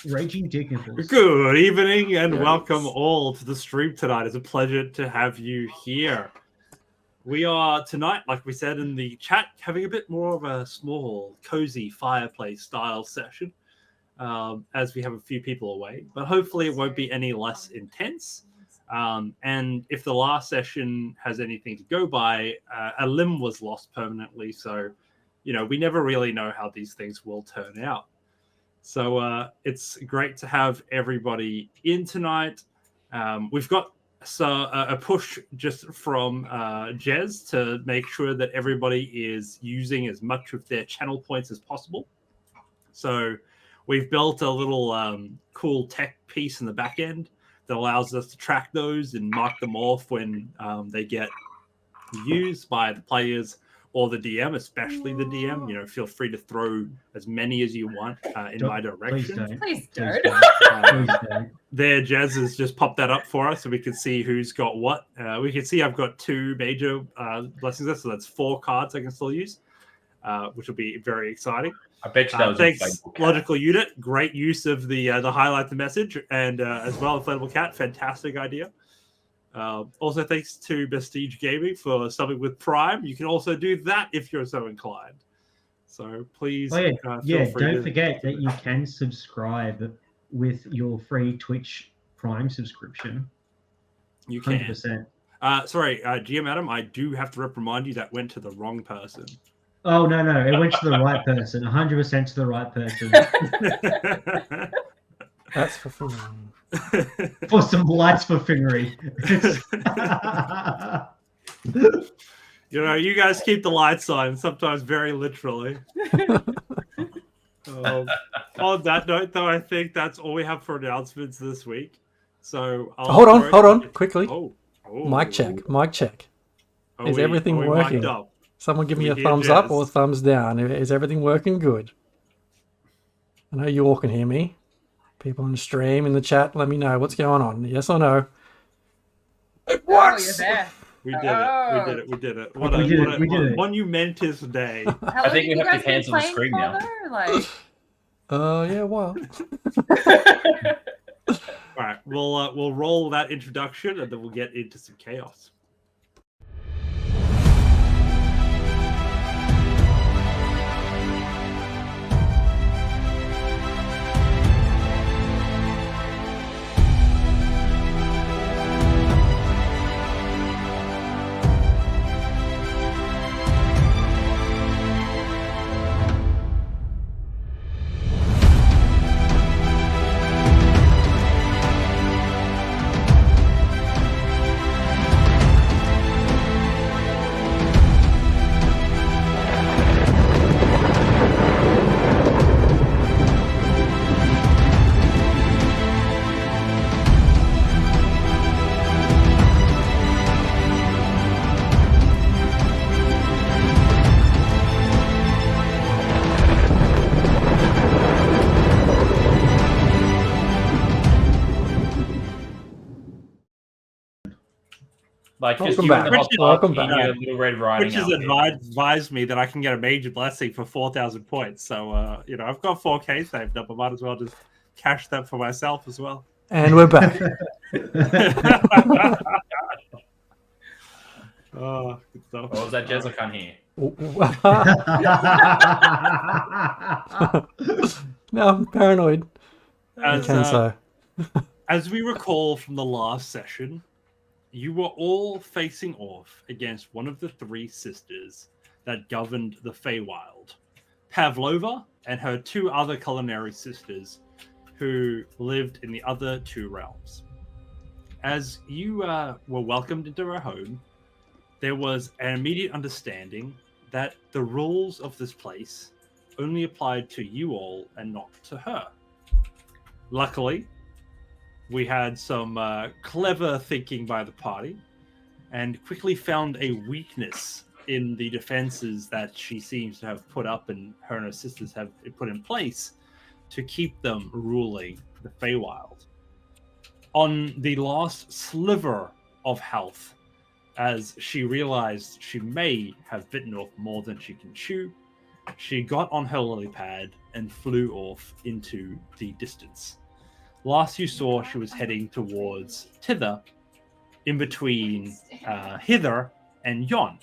Raging Dick Nipples. Good evening and Yes. welcome all to the stream tonight. It's a pleasure to have you here. We are tonight, like we said in the chat, having a bit more of a small, cozy fireplace style session as we have a few people away. But hopefully it won't be any less intense. And if the last session has anything to go by, a limb was lost permanently. So, we never really know how these things will turn out. So it's great to have everybody in tonight. We've got a push just from Jez to make sure that everybody is using as much of their channel points as possible. So we've built a little cool tech piece in the back end that allows us to track those and mark them off when they get used by the players or the DM, especially the DM. Feel free to throw as many as you want in my direction. Please don't. There, Jez has just popped that up for us so we can see who's got what. We can see I've got 2 major blessings there, so that's 4 cards I can still use, which will be very exciting. I bet you that was thanks, Logical Unit. Great use of the highlight the message, and as well, Inflatable Cat. Fantastic idea. Also, thanks to Prestige Gaming for subbing with Prime. You can also do that if you're so inclined. So please, feel free don't forget that you can subscribe with your free Twitch Prime subscription. You can. 100%. Sorry, GM Adam, I do have to reprimand you. That went to the wrong person. Oh, no. It went to the right person. 100% to the right person. That's for fun. For some lights for fingery. You guys keep the lights on, sometimes very literally. On that note, though, I think that's all we have for announcements this week. So hold on, quickly. Mic check. Is everything working? Someone give me a thumbs up or a thumbs down. Is everything working good? I know you all can hear me. People on the stream, in the chat, let me know what's going on. Yes or no? It works! We did it. We did it. What a monumentous day. I think we have to cancel the stream now. Yeah, well. All right, we'll roll that introduction and then we'll get into some chaos. Welcome back. Welcome back. Little Red Riding Which has advised me that I can get a major blessing for 4,000 points. So, I've got 4K saved up. I might as well just cash that for myself as well. And we're back. Oh, good stuff. What was that, Jez? I can't hear. No, I'm paranoid. As we recall from the last session, you were all facing off against one of the 3 sisters that governed the Feywild, Pavlova and her 2 other culinary sisters who lived in the other 2 realms. As you were welcomed into her home, there was an immediate understanding that the rules of this place only applied to you all and not to her. Luckily, we had some clever thinking by the party and quickly found a weakness in the defenses that she seems to have put up and her sisters have put in place to keep them ruling the Feywild. On the last sliver of health, as she realized she may have bitten off more than she can chew, she got on her lily pad and flew off into the distance. Last you saw, she was heading towards Tither, in between Hither and Yon.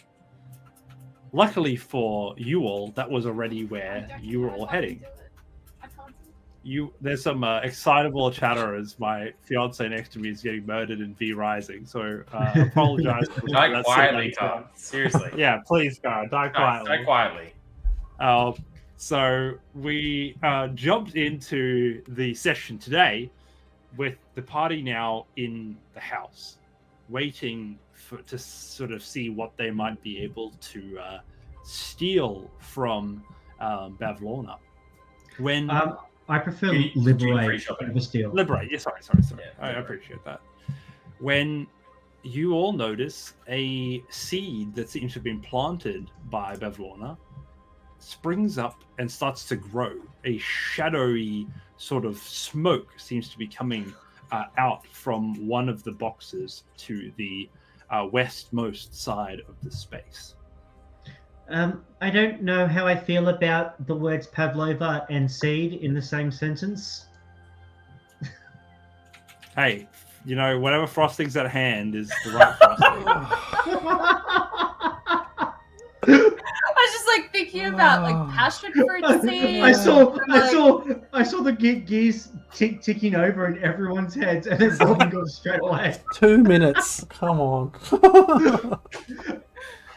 Luckily for you all, that was already where you were all heading. There's some excitable chatter as my fiance next to me is getting murdered in V Rising, so apologize. Die quietly, Tom. Seriously. Yeah, please, God, die quietly. Die quietly. So we jumped into the session today with the party now in the house, waiting to sort of see what they might be able to steal from Bavlorna. When I prefer liberate over steal. Liberate, yeah, sorry. Yeah, I appreciate that. When you all notice a seed that seems to have been planted by Bavlorna springs up and starts to grow. A shadowy sort of smoke seems to be coming out from one of the boxes to the westmost side of the space. I don't know how I feel about the words Pavlova and seed in the same sentence. Hey, whatever frosting's at hand is the right frosting. I was just like thinking about like passion fruit seed. I saw the gears ticking over in everyone's heads, and then Robin got straight away. 2 minutes. Come on.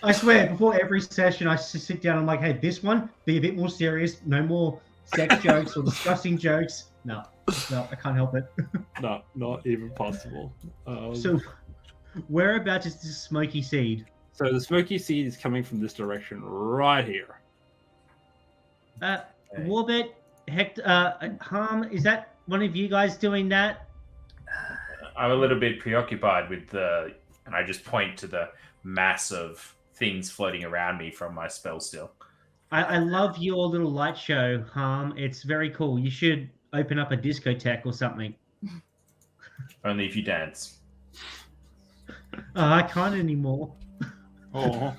I swear, before every session, I sit down. I'm like, "Hey, this one, be a bit more serious. No more sex jokes or disgusting jokes. No, I can't help it." No, not even possible. So, whereabouts is this smoky seed? So the smoky seed is coming from this direction right here. Warbit, Hector, Harm, is that one of you guys doing that? I'm a little bit preoccupied with and I just point to the mass of things floating around me from my spell still. I love your little light show, Harm. It's very cool. You should open up a discotheque or something. Only if you dance. I can't anymore. Oh.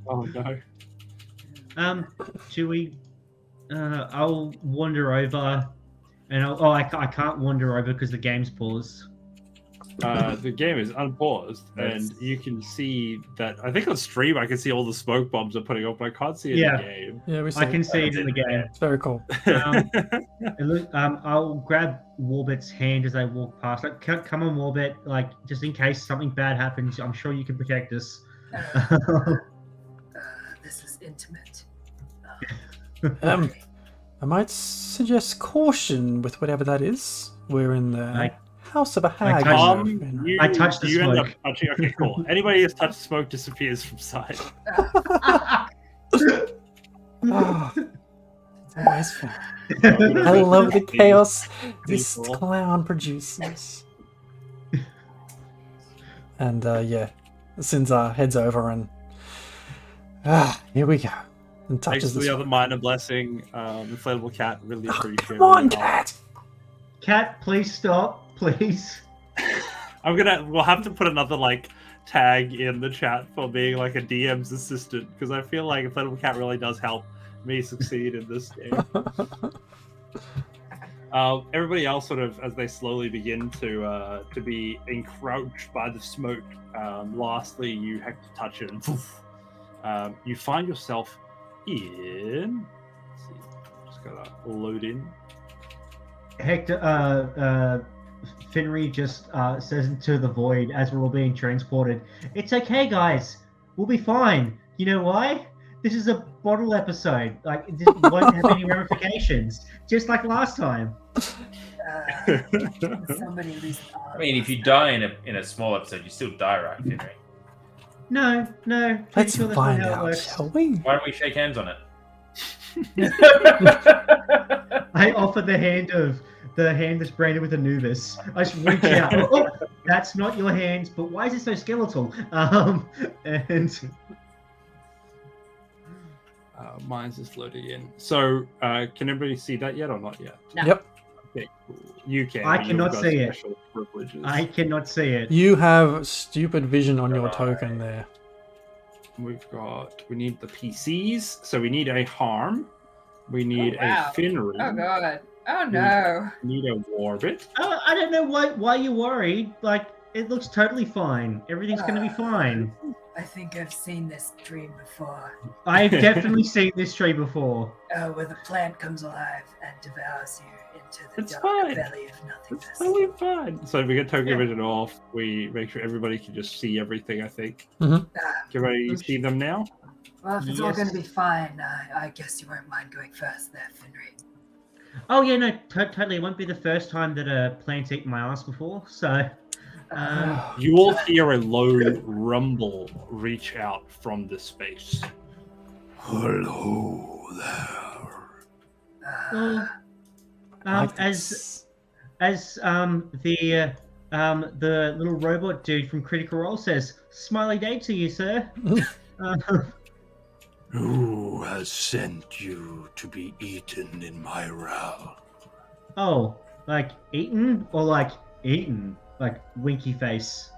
Oh no. Should we? I'll wander over, and I can't wander over because the game's paused. The game is unpaused, and you can see that. I think on stream I can see all the smoke bombs are putting up, but I can't see it in the game. Yeah, I can see it in the game. It's very cool. I'll grab Warbit's hand as I walk past. Like, come on, Warbit. Like, just in case something bad happens, I'm sure you can protect us. This is intimate. I might suggest caution with whatever that is. We're in the house of a hag. I touched the smoke. Okay, cool. Anybody who's touched smoke disappears from sight. It's always fun. I love the chaos this clown produces. And Sinzar heads over and here we go. And touches the other minor blessing, inflatable cat. Really appreciate it. Come on, cat! Cat, please stop. Please. We'll have to put another tag in the chat for being like a DM's assistant, because I feel like Inflatable Cat really does help me succeed in this game. Everybody else sort of, as they slowly begin to be encroached by the smoke, lastly you have to touch it and poof, you find yourself in, let's see, just gotta load in. Hector, Finry just says into the void as we're all being transported, "It's okay, guys. We'll be fine. You know why? This is a bottle episode. It won't have any ramifications, just like last time." Somebody least. I mean, if you die in a small episode, you still die, right, Finry? No. Let's find out, shall we? Why don't we shake hands on it? I offer the hand that's branded with Anubis. I just reach out. Oh, that's not your hand, but why is it so skeletal? And mine's just loading in. So, can everybody see that yet or not yet? No. Yep. Okay, cool. You can. I cannot see it. Privileges. I cannot see it. You have stupid vision on your token there. We need the PCs, so we need a harm. We need a Finnery. Oh god. Oh no. We need a Warbit. I don't know why you're worried. Like, it looks totally fine. Everything's going to be fine. I think I've seen this dream before. I've definitely seen this tree before. Where the plant comes alive and devours you into the It's dark fine. belly of nothingness. It's totally fine. So if we get token vision off, we make sure everybody can just see everything, I think. Can everybody see them now? Well, if it's all going to be fine, I guess you won't mind going first there, Finnery. Oh, yeah, no, totally. It won't be the first time that a plant's eaten my ass before, so... You all hear a low rumble reach out from this space. Hello there. As the little robot dude from Critical Role says, "Smiley day to you, sir." Who has sent you to be eaten in my realm? Oh, like eaten or like eaten? Like winky face.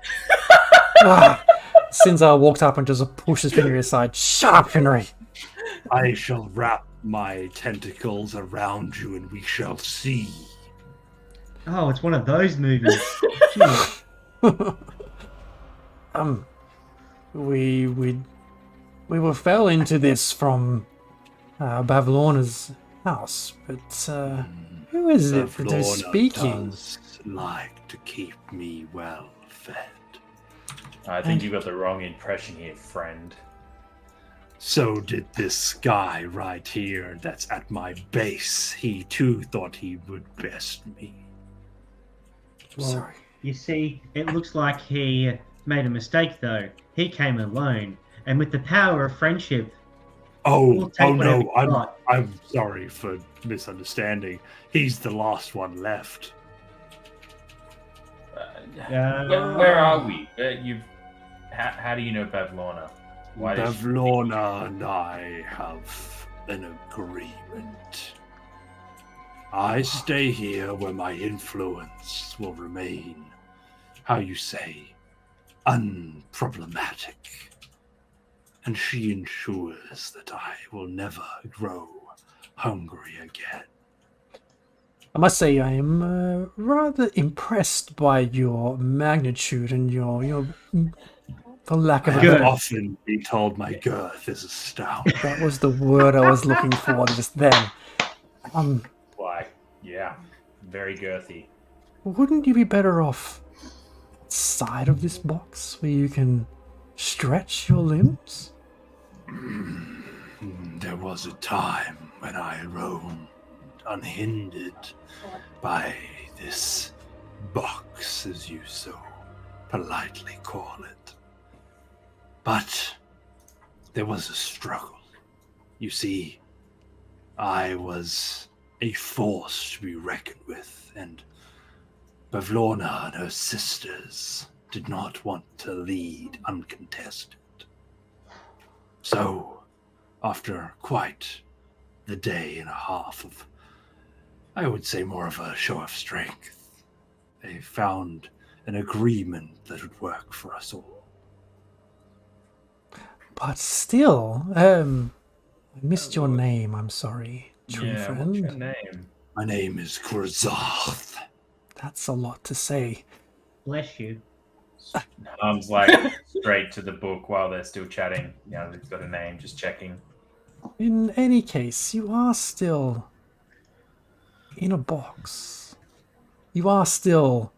Sinzar walked up and just pushes Finnery aside. Shut up, Finnery. I shall wrap my tentacles around you and we shall see. Oh, it's one of those movies. We fell into this from Bavlorna's house, but who is it that is speaking? Does like to keep me well fed. I think you got the wrong impression here, friend. So did this guy right here that's at my base. He too thought he would best me. Well, Sorry. you see, it looks like he made a mistake, though. He came alone, and with the power of friendship. Oh take whatever no, you got. I'm sorry for misunderstanding. He's the last one left. Where are we? How do you know Bavlorna? Bavlorna and I have an agreement. I stay here where my influence will remain, how you say, unproblematic. And she ensures that I will never grow hungry again. I must say I am rather impressed by your magnitude and your for lack of a I better... have often been told my girth is astounding. That was the word I was looking for just then. Why? Yeah, very girthy. Wouldn't you be better off outside of this box where you can stretch your limbs? There was a time when I roamed unhindered by this box, as you so politely call it. But there was a struggle. You see, I was a force to be reckoned with, and Bavlorna and her sisters did not want to lead uncontested. So, after quite the day and a half of, I would say, more of a show of strength, they found an agreement that would work for us all. But still, I missed your name, I'm sorry, tree friend. What's your name? My name is Kurzath. That's a lot to say. Bless you. Harm's like straight to the book while they're still chatting. Yeah, they've got a name, just checking. In any case, you are still in a box. You are still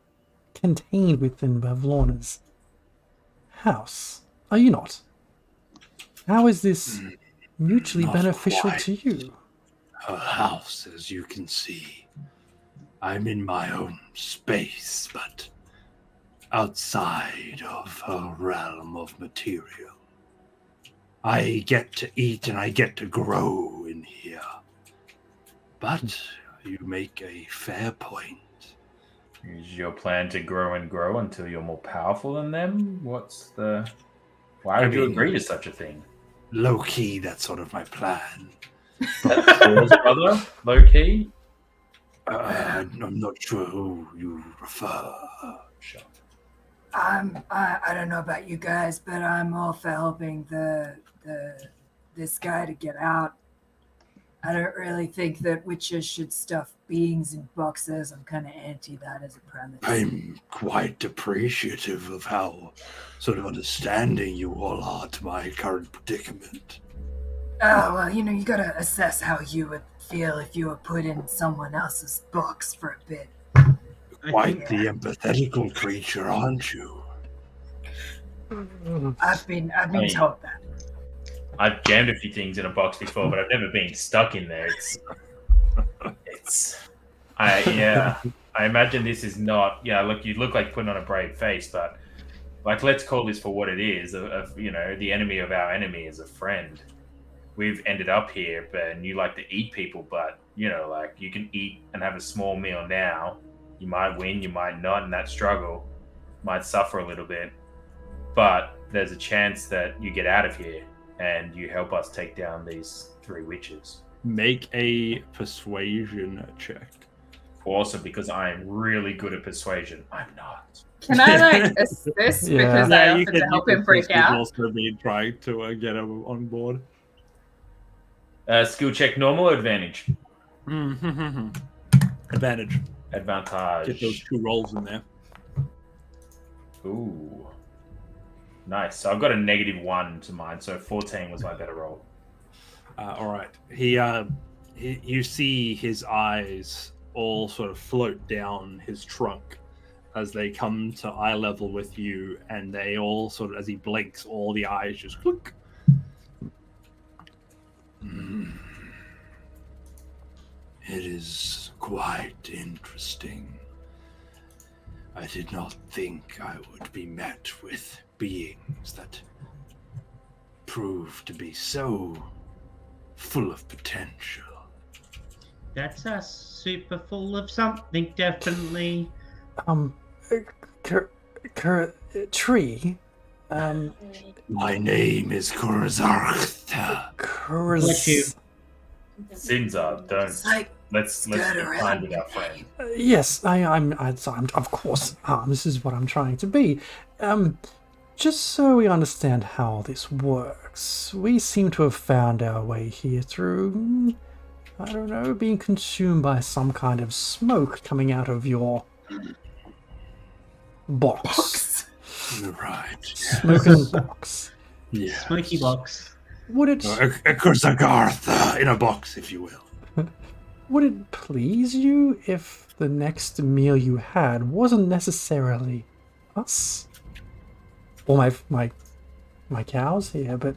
contained within Bavlorna's house, are you not? How is this mutually Not beneficial quite. to you? Her house, as you can see. I'm in my own space, but outside of her realm of material. I get to eat and I get to grow in here. But you make a fair point. Is your plan to grow and grow until you're more powerful than them? Why would you agree to such a thing? Low key, that's sort of my plan. That's yours, brother? Low key? I'm not sure who you refer. Sure. I don't know about you guys, but I'm all for helping this guy to get out. I don't really think that witches should stuff beings in boxes. I'm kind of anti that as a premise. I'm quite appreciative of how sort of understanding you all are to my current predicament. Oh, well, you gotta assess how you would feel if you were put in someone else's box for a bit. Quite the empathetical creature, aren't you? I've been told that. I've jammed a few things in a box before, but I've never been stuck in there. I imagine this is not. Yeah, look, you look like putting on a brave face, but like, let's call this for what it is. The enemy of our enemy is a friend. We've ended up here, and you like to eat people, but like, you can eat and have a small meal now. You might win, you might not, and that struggle might suffer a little bit, but there's a chance that you get out of here and you help us take down these 3 witches. Make a persuasion check. Awesome, because I am really good at persuasion. I'm not. Can I assist because I offered to help him break out? Also been trying to get him on board. Skill check, normal or advantage? Advantage. Advantage. Get those 2 rolls in there. Ooh. Nice. So I've got a -1 to mine, so 14 was my better roll. All right. You see his eyes all sort of float down his trunk as they come to eye level with you, and they all sort of, as he blinks, all the eyes just click. It is quite interesting. I did not think I would be met with beings that prove to be so full of potential. That's us, super full of something, definitely. Tree. My name is Kurazarth. Sinzar, don't. Let's be kind with our friend. Yes, I'm of course. This is what I'm trying to be. Just so we understand how this works, we seem to have found our way here through, I don't know, being consumed by some kind of smoke coming out of your box. Right. Smoking box. Yeah. Smoky box. Would it? A Kurazarth in a box, if you will. Would it please you if the next meal you had wasn't necessarily us? Or my cows here, but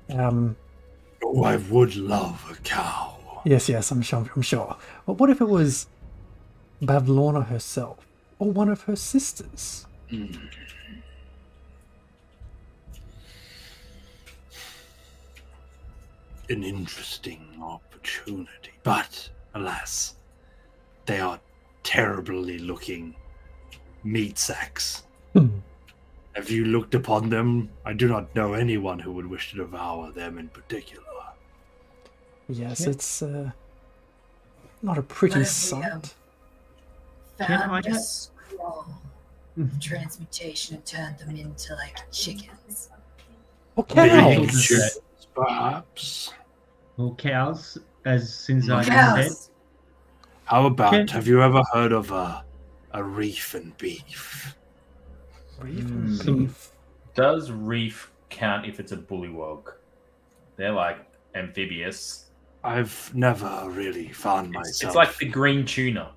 Oh, I would love a cow. Yes, I'm sure. But what if it was Bavlorna herself, or one of her sisters? An interesting opportunity, but alas, they are terribly looking meat sacks. Have you looked upon them? I do not know anyone who would wish to devour them in particular. Yes, it's not a pretty sight. Found a scroll of transmutation and turned them into like chickens. Or cows. Big chickens, perhaps. Or cows, as since I said. Cows. How about, have you ever heard of a reef and beef? Reef and beef. Does reef count if it's a bullywog? They're like amphibious. I've never really found myself. It's like the green tuna.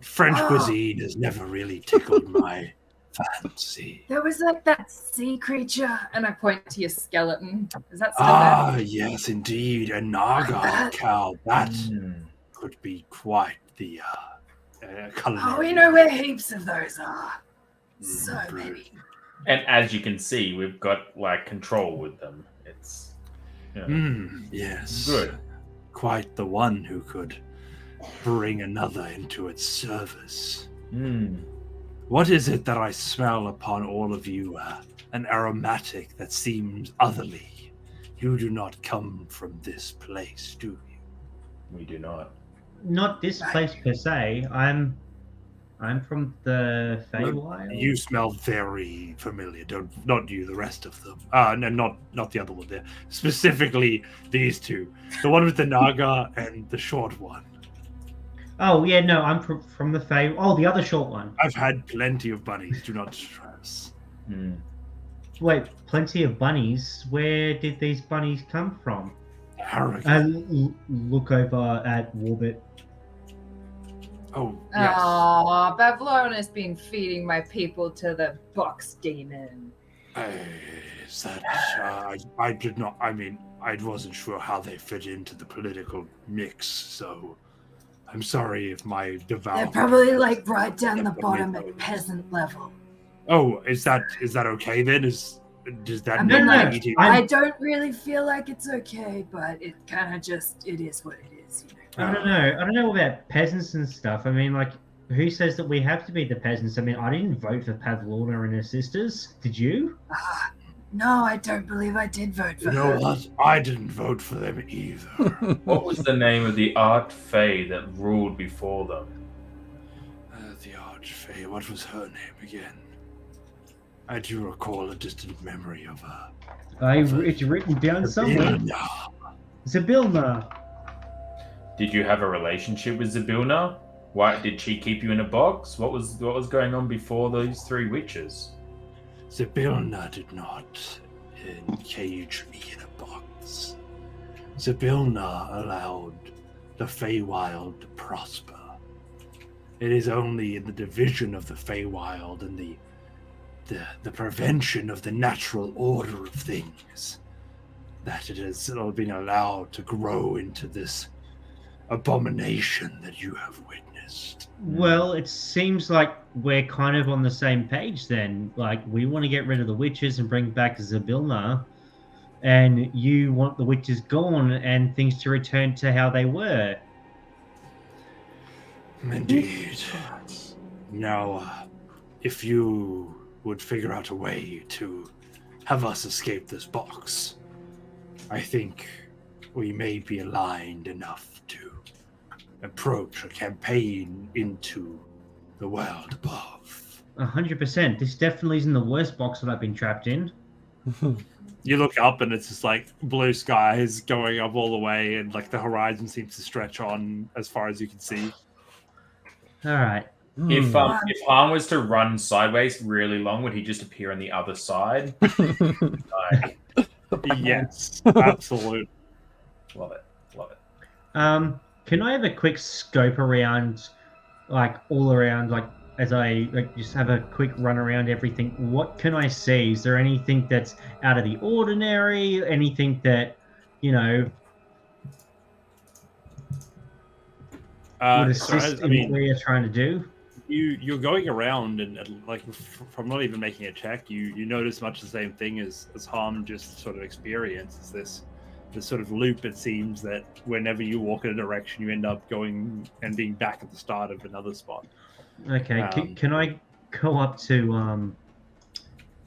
French cuisine has never really tickled my fancy. There was like that sea creature, and I point to your skeleton. Is that still there? Yes, indeed, a naga cow. That could be quite the culinary. Oh, we know where heaps of those are. So many. And as you can see, we've got like control with them. It's yes, good. Quite the one who could bring another into its service. What is it that I smell upon all of you? An aromatic that seems otherly. You do not come from this place, do you? We do not. Not this place per se. I'm I'm from the Feywild. You smell very familiar. Not you, the rest of them. No, not the other one there. Specifically, these two. The one with the Naga and the short one. Oh, yeah, no, I'm from the Fey. Oh, the other short one. I've had plenty of bunnies. Do not stress. Wait, plenty of bunnies? Where did these bunnies come from? Look over at Warbit. Oh, yes. Oh, Bavlorna's been feeding my people to the box demon. Is that, I did not, I mean, I wasn't sure how they fit into the political mix, so I'm sorry if my devout... They're probably like right down the bottom at peasant level. Oh, is that okay then? Does that I mean, make like, eating? I don't really feel like it's okay, but it kind of just, it is what it is, you know? I don't know. I don't know about peasants and stuff. I mean, like, who says that we have to be the peasants? I mean, I didn't vote for Bavlorna and her sisters. Did you? No, I don't believe I did vote for You her. know what? I didn't vote for them either. What was the name of the Archfey that ruled before them? The Archfey, what was her name again? I do recall a distant memory of her. It's written down somewhere. Zybilna. Did you have a relationship with Zybilna? Why did she keep you in a box? What was going on before those three witches? Zybilna did not encage me in a box. Zybilna allowed the Feywild to prosper. It is only in the division of the Feywild and the prevention of the natural order of things that it has been allowed to grow into this abomination that you have witnessed. Well, it seems like we're kind of on the same page then. Like, we want to get rid of the witches and bring back Zybilna, and you want the witches gone and things to return to how they were. Indeed. Now, if you would figure out a way to have us escape this box, I think we may be aligned enough to approach a campaign into the world above. 100%. This definitely isn't the worst box that I've been trapped in. You look up and it's just like blue skies going up all the way, and like the horizon seems to stretch on as far as you can see. All right. If Han was to run sideways really long, would he just appear on the other side? Like, yes, absolutely. Love it. Can I have a quick scope around, like, all around, like, as I just have a quick run around everything? What can I see? Is there anything that's out of the ordinary? Anything that, you know, would assist in what we're trying to do? You're going around and like from not even making a check, you notice much the same thing as Harm just sort of experiences this sort of loop. It seems that whenever you walk in a direction, you end up going and being back at the start of another spot. Okay, can I go up to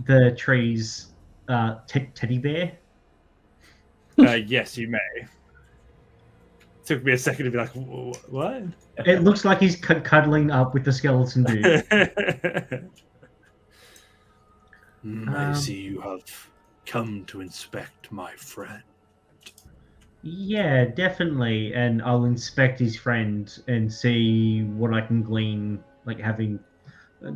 the tree's teddy bear? Yes, you may. Took me a second to be like, what? It looks like he's cuddling up with the skeleton dude. I see you have come to inspect my friend. Yeah, definitely. And I'll inspect his friend and see what I can glean, like having a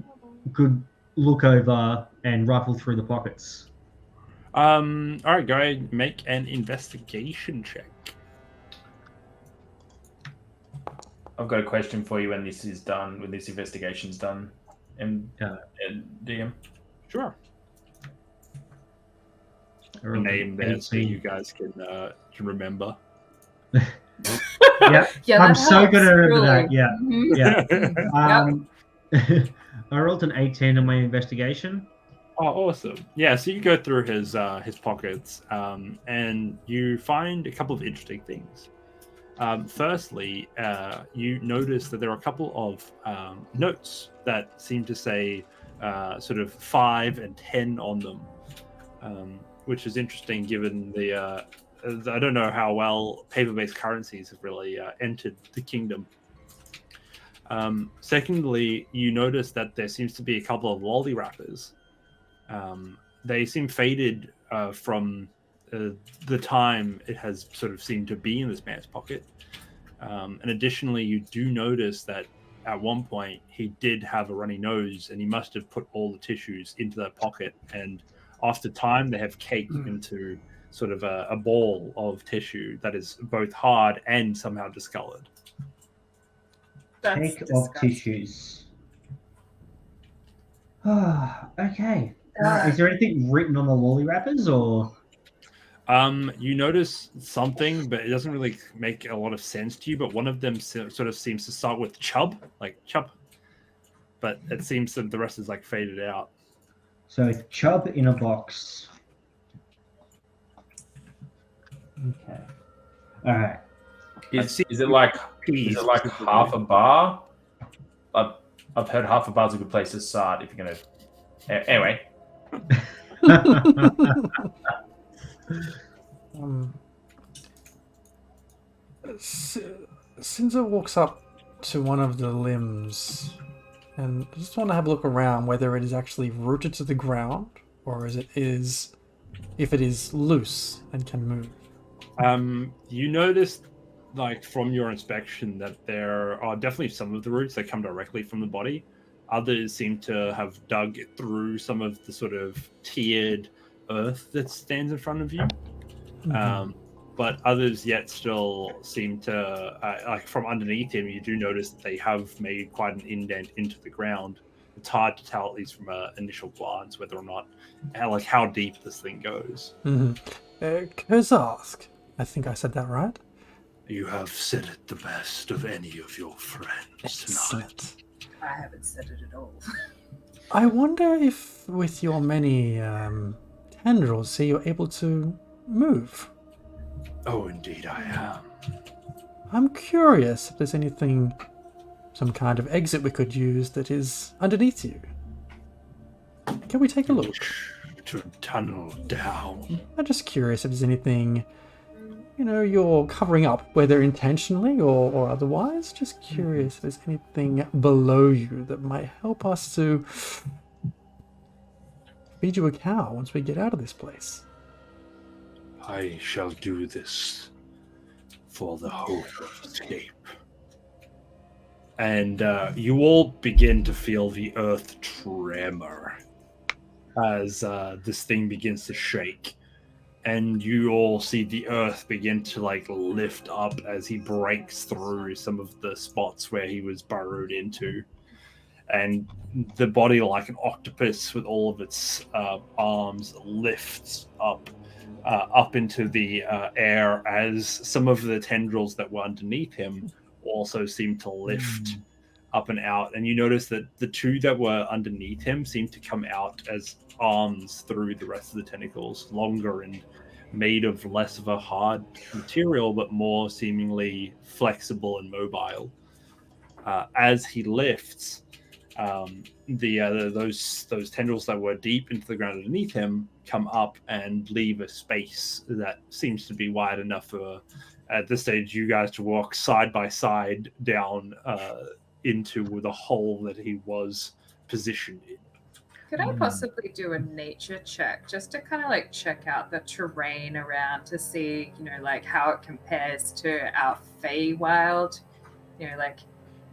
good look over and rifle through the pockets. All right, go ahead and make an investigation check. I've got a question for you when this is done, when this investigation's done. And DM. Sure. A name there so you guys can remember. Yeah, I'm so good at remember that. Yeah, yeah. I rolled an 18 on my investigation. Oh, awesome! Yeah, so you go through his pockets, and you find a couple of interesting things. Firstly, you notice that there are a couple of notes that seem to say sort of 5 and 10 on them, which is interesting given the I don't know how well paper-based currencies have really entered the kingdom. Secondly, you notice that there seems to be a couple of lolly wrappers. They seem faded from the time it has sort of seemed to be in this man's pocket. And additionally, you do notice that at one point he did have a runny nose, and he must have put all the tissues into that pocket. And after time, they have caked into sort of a ball of tissue that is both hard and somehow discolored. Cake of tissues. Okay. Is there anything written on the lolly wrappers, or? You notice something, but it doesn't really make a lot of sense to you. But one of them sort of seems to start with chub, like chub. But it seems that the rest is like faded out. So chub in a box. Okay. All right. Is it like half a bar? I've heard half a bar's a good place to start if you're gonna. Anyway. Cinza walks up to one of the limbs and just want to have a look around whether it is actually rooted to the ground or if it is loose and can move. You notice, like from your inspection, that there are definitely some of the roots that come directly from the body. Others seem to have dug through some of the sort of tiered earth that stands in front of you. Mm-hmm. But others yet still seem to, like from underneath him, you do notice that they have made quite an indent into the ground. It's hard to tell, at least from an initial glance, whether or not, like how deep this thing goes. Mm-hmm. Kozarsk, I think I said that right. You have said it the best of any of your friends tonight. I haven't said it at all. I wonder if, with your many tendrils, you're able to move. Oh, indeed I am. I'm curious if there's anything, some kind of exit we could use that is underneath you. Can we take a look? To tunnel down. I'm just curious if there's anything, you're covering up, whether intentionally or otherwise. Just curious if there's anything below you that might help us to feed you a cow once we get out of this place. I shall do this for the hope of escape. And you all begin to feel the earth tremor as this thing begins to shake. And you all see the earth begin to lift up as he breaks through some of the spots where he was burrowed into. And the body, like an octopus with all of its arms, lifts up into the air as some of the tendrils that were underneath him also seem to lift up and out. And you notice that the two that were underneath him seem to come out as arms through the rest of the tentacles, longer and made of less of a hard material, but more seemingly flexible and mobile. As he lifts, those tendrils that were deep into the ground underneath him come up and leave a space that seems to be wide enough for, at this stage, you guys to walk side by side down into the hole that he was positioned in. Could I possibly do a nature check just to kind of check out the terrain around to see, how it compares to our Feywild?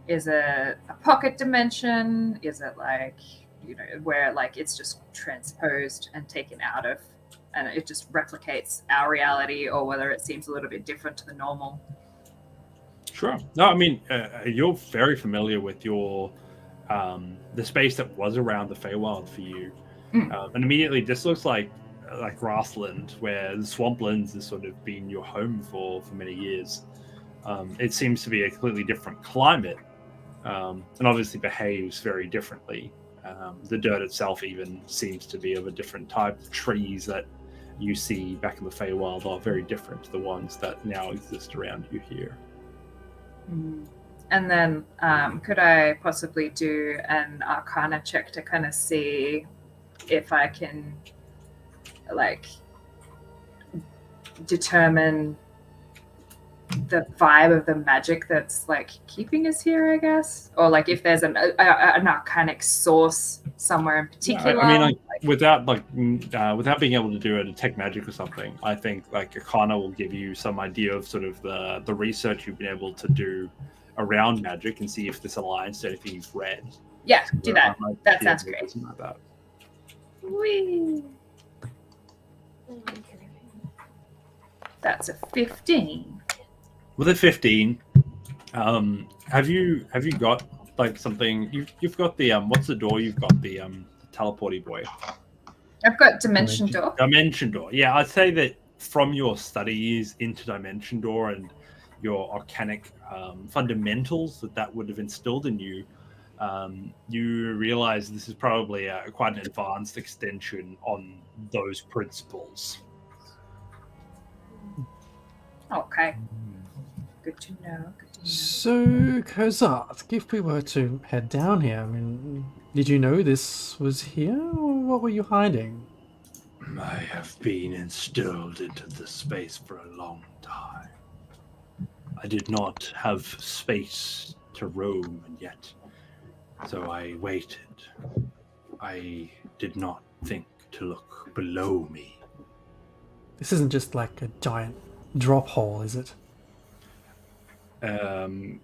Is it a pocket dimension? Is it where it's just transposed and taken out of, and it just replicates our reality, or whether it seems a little bit different to the normal? Sure. No, I mean, you're very familiar with your the space that was around the Feywild for you. And immediately this looks like grassland, where the swamplands has sort of been your home for many years. It seems to be a completely different climate, and obviously behaves very differently. The dirt itself even seems to be of a different type. The trees that you see back in the Feywild are very different to the ones that now exist around you here. And then could I possibly do an Arcana check to kind of see if I can determine the vibe of the magic that's like keeping us here, I guess, or like if there's an arcanic source somewhere in particular. I mean, like without being able to do a detect magic or something, I think like Arcana will give you some idea of sort of the research you've been able to do around magic and see if this aligns to anything you've read. Yeah, do that. That sounds great. Like that. Whee. That's a 15. With a 15, have you got like something? You've got the what's the door? You've got the teleporty boy. I've got Dimension Door. Dimension Door. Yeah, I'd say that from your studies into Dimension Door and your arcanic fundamentals that would have instilled in you, you realize this is probably quite an advanced extension on those principles. Okay. Good to know. So, Kozart, if we were to head down here, I mean, did you know this was here, or what were you hiding? I have been instilled into this space for a long time. I did not have space to roam yet, so I waited. I did not think to look below me. This isn't just like a giant drop hole, is it?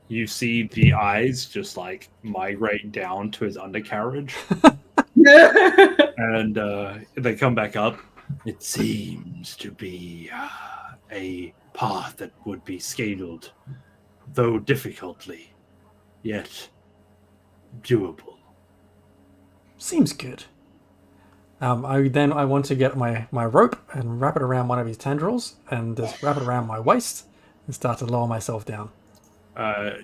You see the eyes just like migrate down to his undercarriage. And they come back up. It seems to be a path that would be scaled, though difficultly, yet doable. Seems good. I want to get my rope and wrap it around one of his tendrils and just wrap it around my waist and start to lower myself down.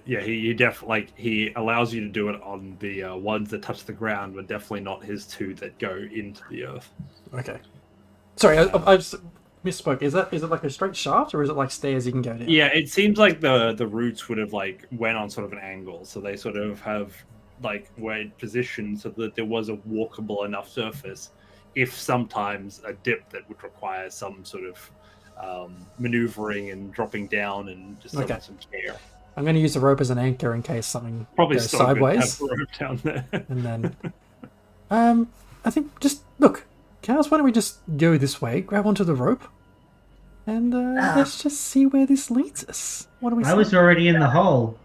He definitely he allows you to do it on the ones that touch the ground, but definitely not his two that go into the earth. Okay. Sorry, I just misspoke. Is it like a straight shaft, or is it like stairs you can go down? Yeah, it seems like the roots would have like went on sort of an angle, so they sort of have like were positioned so that there was a walkable enough surface. If sometimes a dip that would require some sort of maneuvering and dropping down and just some care. I'm going to use the rope as an anchor in case something probably goes sideways. Have the rope down there. And then, I think just look, Chaos. Why don't we just go this way, grab onto the rope, and let's just see where this leads us. What do we? I was already in the hole.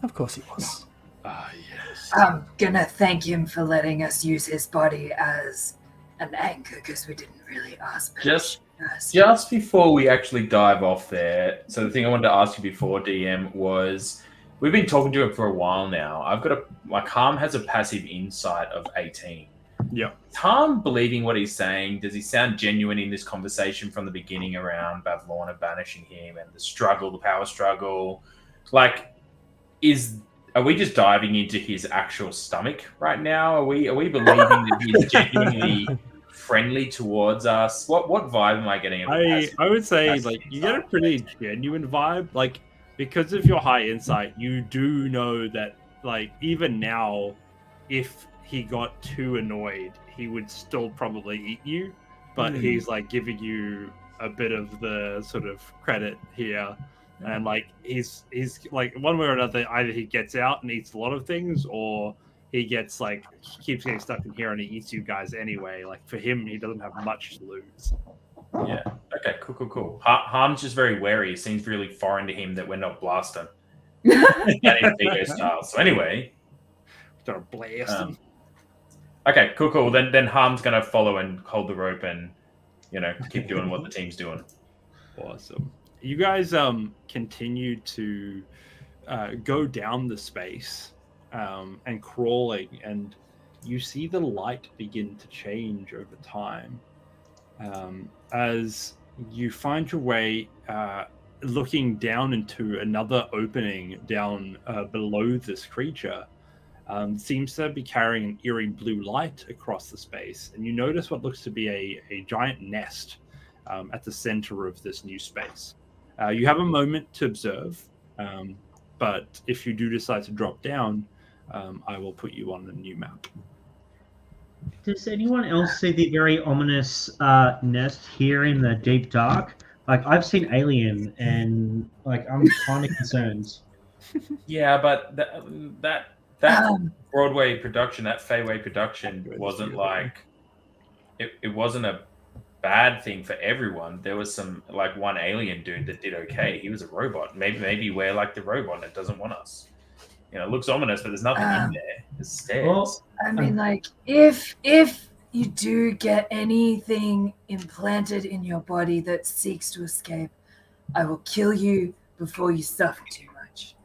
Of course he was. Yes. I'm gonna thank him for letting us use his body as an anchor because we didn't really ask. Just before we actually dive off there, so the thing I wanted to ask you before, DM, was we've been talking to him for a while now. I've got Harm has a passive insight of 18. Yeah. Is Harm believing what he's saying? Does he sound genuine in this conversation from the beginning around Bavlorna banishing him and the power struggle? Like, are we just diving into his actual stomach right now? Are we believing that he's genuinely friendly towards us? What vibe am I getting? I would say like you get a pretty genuine vibe, like because of your high insight, you do know that like even now, if he got too annoyed, he would still probably eat you, but he's like giving you a bit of the sort of credit here. And like he's like one way or another, either he gets out and eats a lot of things, or he gets like keeps getting stuck in here and he eats you guys anyway. Like for him, he doesn't have much to lose. Yeah. Okay. Cool. Harm's just very wary. It seems really foreign to him that we're not blasting. Style. So anyway, start blasting. Okay. Cool. Then Harm's gonna follow and hold the rope and keep doing what the team's doing. Awesome. You guys continue to go down the space and crawling, and you see the light begin to change over time as you find your way looking down into another opening down below this creature. Seems to be carrying an eerie blue light across the space, and you notice what looks to be a giant nest at the center of this new space. You have a moment to observe, but if you do decide to drop down, I will put you on a new map. Does anyone else see the very ominous nest here in the deep dark? Like I've seen Alien, and like I'm kind of concerned. Yeah, but that Broadway production, that Feyway production, wasn't like it wasn't a bad thing for everyone. There was some like one alien dude that did okay. He was a robot. Maybe we're like the robot that doesn't want us. You know, it looks ominous, but there's nothing in there. There's stairs. Well, I mean, like, if you do get anything implanted in your body that seeks to escape, I will kill you before you suffer too much.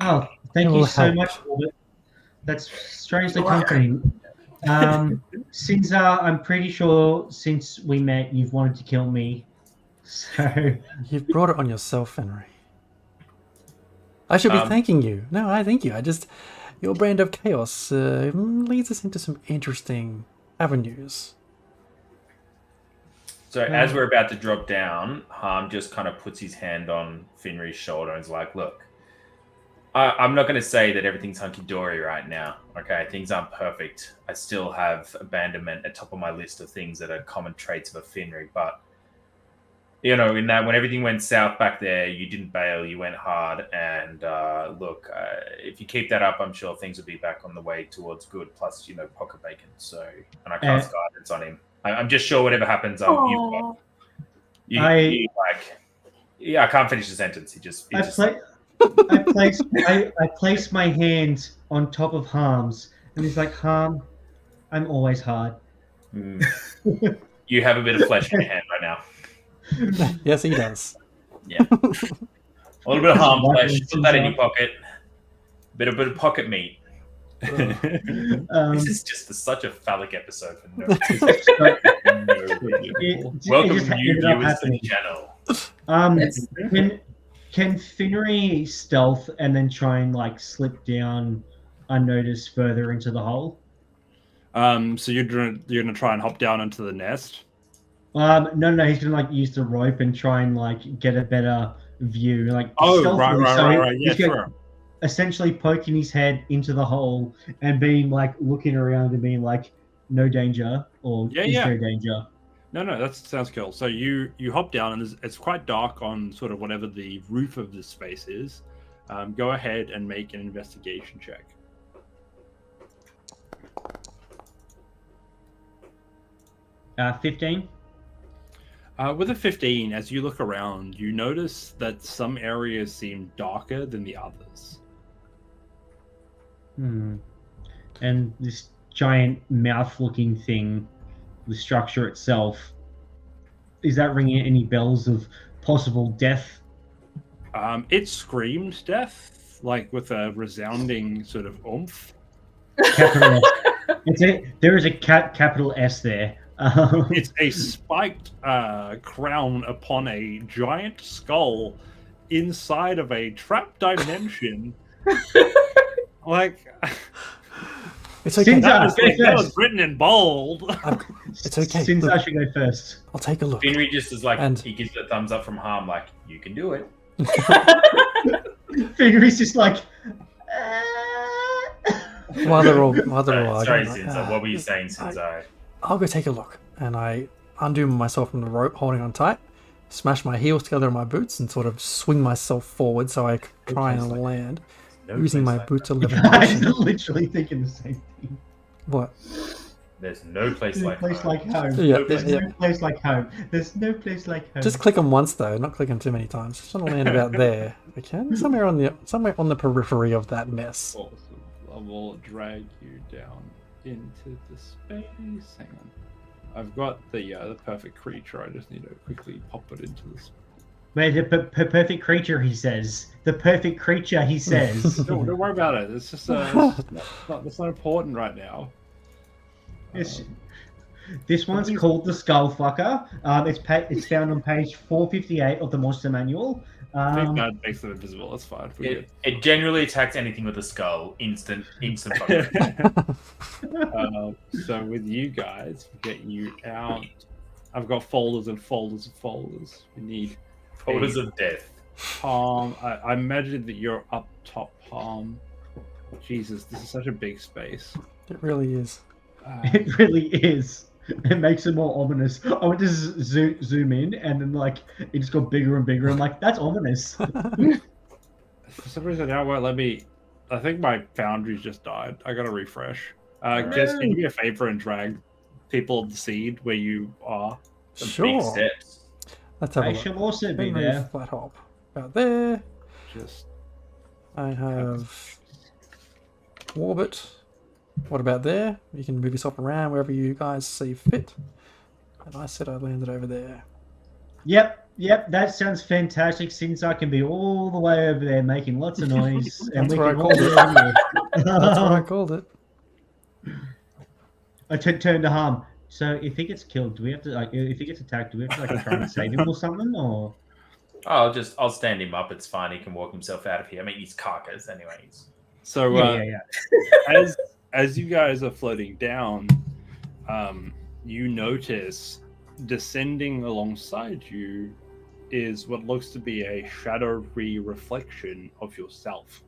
oh, thank you so much, Orbit. That's strangely comforting. Since I'm pretty sure since we met, you've wanted to kill me. So you've brought it on yourself, Henry. I should be thanking you. No, I thank you. Your brand of chaos leads us into some interesting avenues. So as we're about to drop down, Harm just kind of puts his hand on Finry's shoulder and is like, look, I'm not going to say that everything's hunky-dory right now, okay? Things aren't perfect. I still have abandonment at top of my list of things that are common traits of a Finry, but you know, in that when everything went south back there, you didn't bail, you went hard, and look, if you keep that up, I'm sure things will be back on the way towards good. Plus, you know, pocket bacon. So, and I cast guidance on him. I'm just sure whatever happens, I can't finish the sentence. I place my hand on top of Harm's, and he's like, Harm, I'm always hard. You have a bit of flesh in your hand right now. Yes, he does. Yeah. A little bit of Harm flesh. Put that in your pocket. Bit of pocket meat. This is just such a phallic episode for no reason. Welcome new viewers to the channel. Can Finry stealth and then try and like slip down unnoticed further into the hole? So you're gonna try and hop down into the nest? No, he's gonna like use the rope and try and like get a better view. Like right. Yeah, sure. Essentially poking his head into the hole and being like looking around and being like, no danger, or is there danger? No, that sounds cool. So you hop down and it's quite dark on sort of whatever the roof of this space is. Go ahead and make an investigation check. 15. With a 15, as you look around, you notice that some areas seem darker than the others. And this giant mouth-looking thing, the structure itself, is that ringing any bells of possible death? It screams death, like with a resounding sort of oomph. Capital S. There is a capital S there. It's a spiked crown upon a giant skull inside of a trap dimension. Like, it's okay. That was written in bold. It's okay. Since I should go first. I'll take a look. Finry just is like, he gives the thumbs up from Harm, like, you can do it. Finry's just like, While they're all sorry, Sinza, what were you saying, Sinza? I'll go take a look, and I undo myself from the rope holding on tight, smash my heels together in my boots, and sort of swing myself forward so I try and land, using my boots of levitation. I'm literally thinking the same thing. What? There's no place like home. Yeah, There's no place like home. There's no place like home. Just click them once though, not click them too many times. Just want to land about there. Okay, somewhere on the periphery of that mess. Awesome. I will drag you down into the space. Hang on. I've got the perfect creature. I just need to quickly pop it into this. Wait, the perfect creature, he says. The perfect creature, he says. Don't worry about it. It's just that's not important right now. This one's called the Skullfucker. It's found on page 458 of the Monster Manual. I think that makes them invisible. That's fine. It generally attacks anything with a skull. Instant. So with you guys, get you out. I've got folders and folders and folders. We need folders of death. Palm. I imagine that you're up top, Palm. Jesus, this is such a big space. It really is. It really is. It makes it more ominous. I went to zoom in, and then like it just got bigger and bigger. I'm like, that's ominous. For some reason, now won't let me. I think my foundry's just died. I gotta refresh. Just do me a favor and drag people of the seed where you are. Some Sure. big steps. Let's have a I look. shall also be Henry there. Flat hop. About there. Just I have Warbit. What about there? You can move yourself around wherever you guys see fit. And I said I landed over there. Yep, that sounds fantastic. Since I can be all the way over there making lots of noise, and That's we what I can all called be it. over here. That's what I called it. I turned to Harm. So if he gets killed, do we have to like? If he gets attacked, do we have to like try and save him or something? Or I'll stand him up. It's fine. He can walk himself out of here. I mean, he's carcass anyways. so yeah. as you guys are floating down, you notice descending alongside you is what looks to be a shadowy reflection of yourself.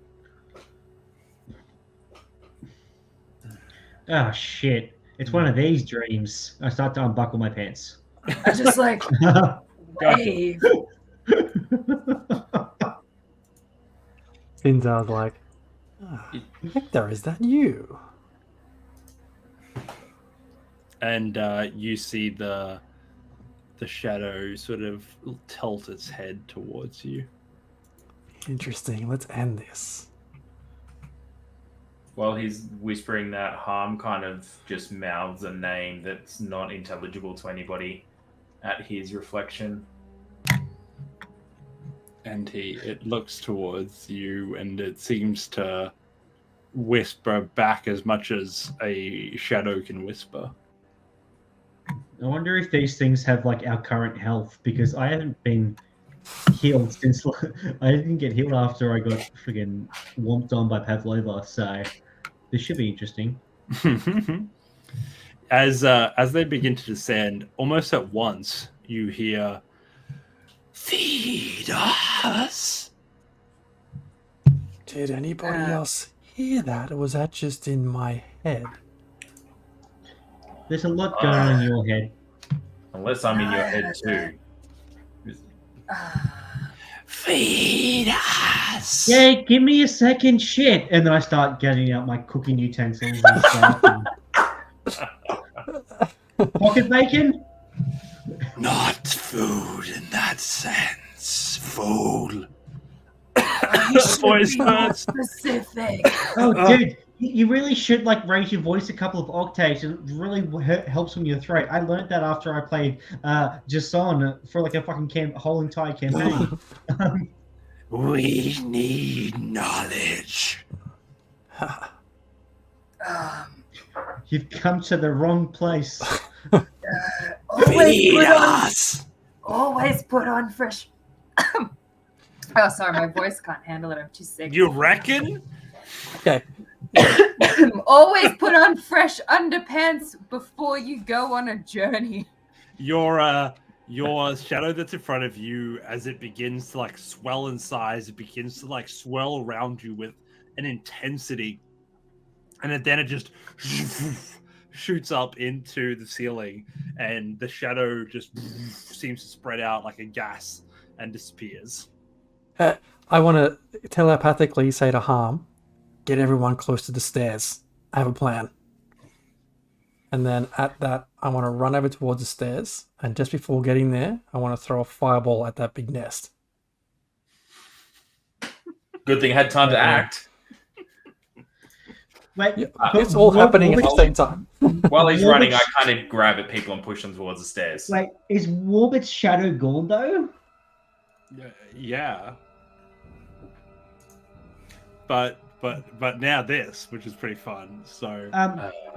Oh shit! It's one of these dreams. I start to unbuckle my pants. I just like wave. Sinzar's like, Hector, is that you? And you see the shadow sort of tilt its head towards you. Interesting. Let's end this. While he's whispering that, Harm kind of just mouths a name that's not intelligible to anybody at his reflection. And it looks towards you, and it seems to whisper back as much as a shadow can whisper. I wonder if these things have like our current health, because I haven't been healed since I didn't get healed after I got friggin' whomped on by Pavlova, so this should be interesting. As they begin to descend, almost at once you hear, "Feed us." Did anybody else hear that, or was that just in my head? There's a lot going on in your head. Unless I'm in your head too. Feed us. Yeah, give me a second, shit. And then I start getting out my cooking utensils and stuff. Pocket bacon? Not food in that sense, fool. Voice first. Specific. Oh, dude, you really should like raise your voice a couple of octaves. It really helps with your throat. I learned that after I played Jason for like a fucking whole entire campaign. We need knowledge. You've come to the wrong place. Always put on fresh. Oh, sorry, my voice can't handle it. I'm too sick. You reckon? Okay. Always put on fresh underpants before you go on a journey. Your shadow that's in front of you, as it begins to like swell in size, it begins to like swirl around you with an intensity, and then it just shoots up into the ceiling, and the shadow just seems to spread out like a gas and disappears. I want to telepathically say to Harm, get everyone close to the stairs. I have a plan. And then at that, I want to run over towards the stairs. And just before getting there, I want to throw a fireball at that big nest. Good thing I had time to act. Wait, it's all happening at the same time. While he's running, I kind of grab at people and push them towards the stairs. Wait, is Warbit's shadow gone though? Yeah. But now this, which is pretty fun. So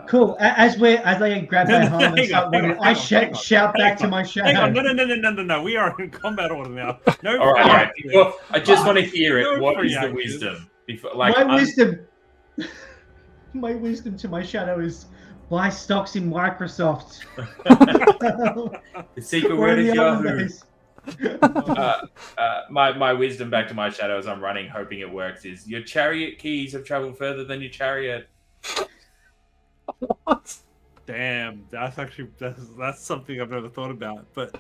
cool. As I grab my arm and start running, I shout back to my shadow. Hang on, no. We are in combat order now. No. All right. Well, I just want to hear it. What is the wisdom? My wisdom to my shadow is buy stocks in Microsoft. The secret word is Yahoo. My wisdom back to my shadow as I'm running, hoping it works, is your chariot keys have traveled further than your chariot. What? Damn, that's something I've never thought about. But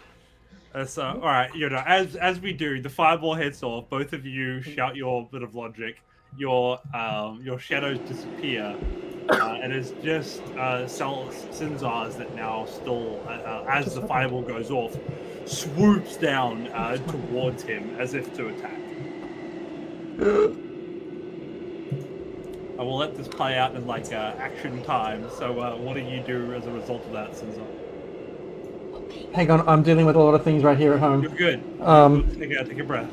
so all right, as we do, the fireball heads off. Both of you shout your bit of logic. Your shadows disappear, and it's just Sinzar's that now still, as the fireball goes off, swoops down towards him as if to attack. I will let this play out in action time. So what do you do as a result of that, Sinzar? Hang on, I'm dealing with a lot of things right here at home. You're good. Take a breath.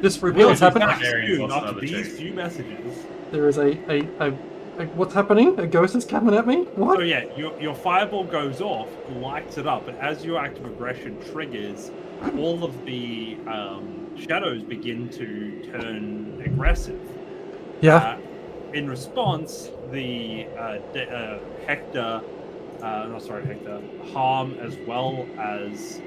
Just reveal what's happening. After these few messages. There is a what's happening? A ghost is coming at me? What? So yeah, your fireball goes off, lights it up, and as your active aggression triggers, all of the shadows begin to turn aggressive. Yeah. In response, the Hector, Harm, as well as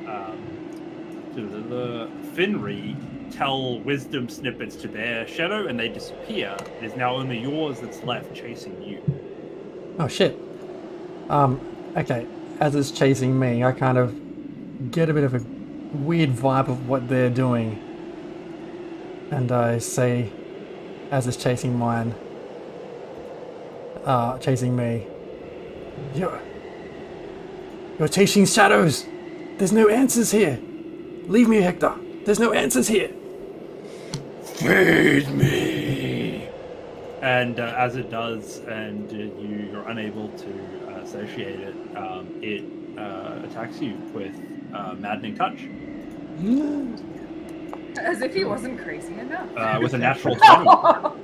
the Finri tell wisdom snippets to their shadow, and they disappear. It is now only yours that's left chasing you. Oh shit. Okay. As it's chasing me, I kind of get a bit of a weird vibe of what they're doing. And I say, as it's chasing mine, chasing me, you're chasing shadows. There's no answers here. Leave me, Hector. There's no answers here. Feed me. And as it does, and you're unable to satiate it, it attacks you with maddening touch. As if he wasn't crazy enough. With a natural 20.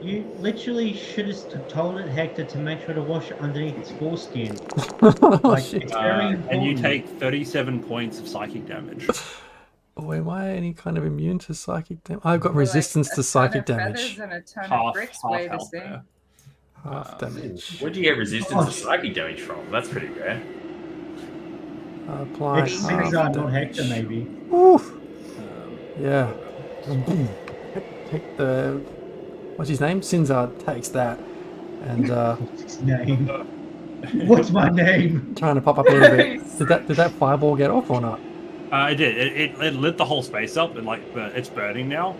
You literally should have told it, Hector, to make sure to wash it underneath its foreskin. Shit. It's very important. And you take 37 points of psychic damage. Oh, am I any kind of immune to psychic damage? I've got resistance to psychic damage. And a ton of bricks way to see. Half damage. Where'd you get resistance to psychic damage from? That's pretty rare. Apply It's half Sinzar, damage. not Hector, maybe. Oof. Yeah. Take the... What's his name? Sinzar takes that. And What's his name? What's my name? trying to pop up a little bit. Did that fireball get off or not? It did. It lit the whole space up, and it's burning now.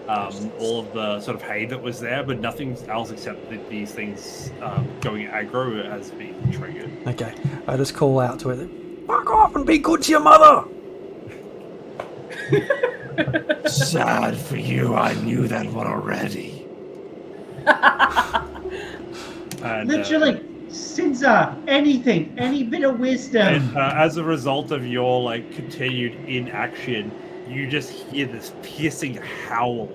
All of the sort of hay that was there, but nothing else except that these things going aggro has been triggered. Okay. I just call out to it. Fuck off and be good to your mother! Sad for you, I knew that one already. And, Literally, Sinzar, anything, any bit of wisdom. And as a result of your continued inaction, you just hear this piercing howl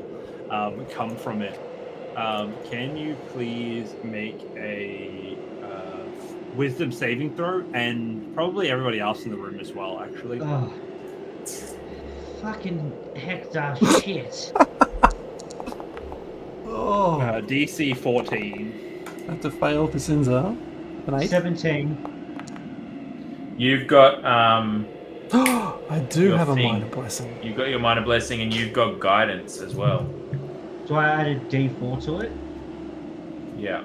come from it. Can you please make a wisdom saving throw, and probably everybody else in the room as well, actually. Oh. Fucking Hector shit. Oh. DC 14. I have to fail for Sinzar. An 8? 17. You've got I do your have a thing. minor blessing. You've got your minor blessing, and you've got guidance as well. Do I add a D4 to it? Yeah.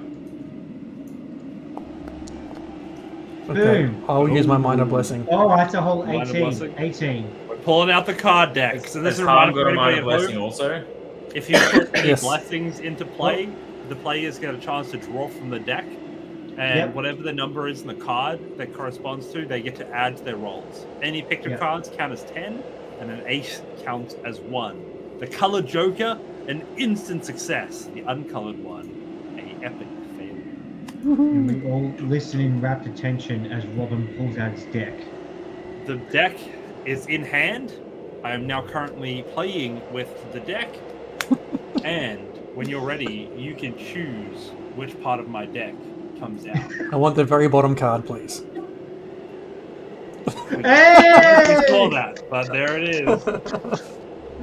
Okay. Boom. I'll use my minor blessing. Oh, that's a whole Minor 18. blessing. 18. We're pulling out the card deck. So this Has is Han a got a minor reminder blessing also? if you put any Yes. blessings into play, the players get a chance to draw from the deck, and Yep. whatever the number is in the card that corresponds to, they get to add to their rolls. Any picture Yep. cards count as 10, and an ace counts as 1. The colored joker, an instant success. The uncolored one, a epic failure. And we all listen in rapt attention as Robin pulls out his deck. The deck is in hand. I am now currently playing with the deck, and when you're ready, you can choose which part of my deck comes out. I want the very bottom card, please. Hey! You saw that, but there it is.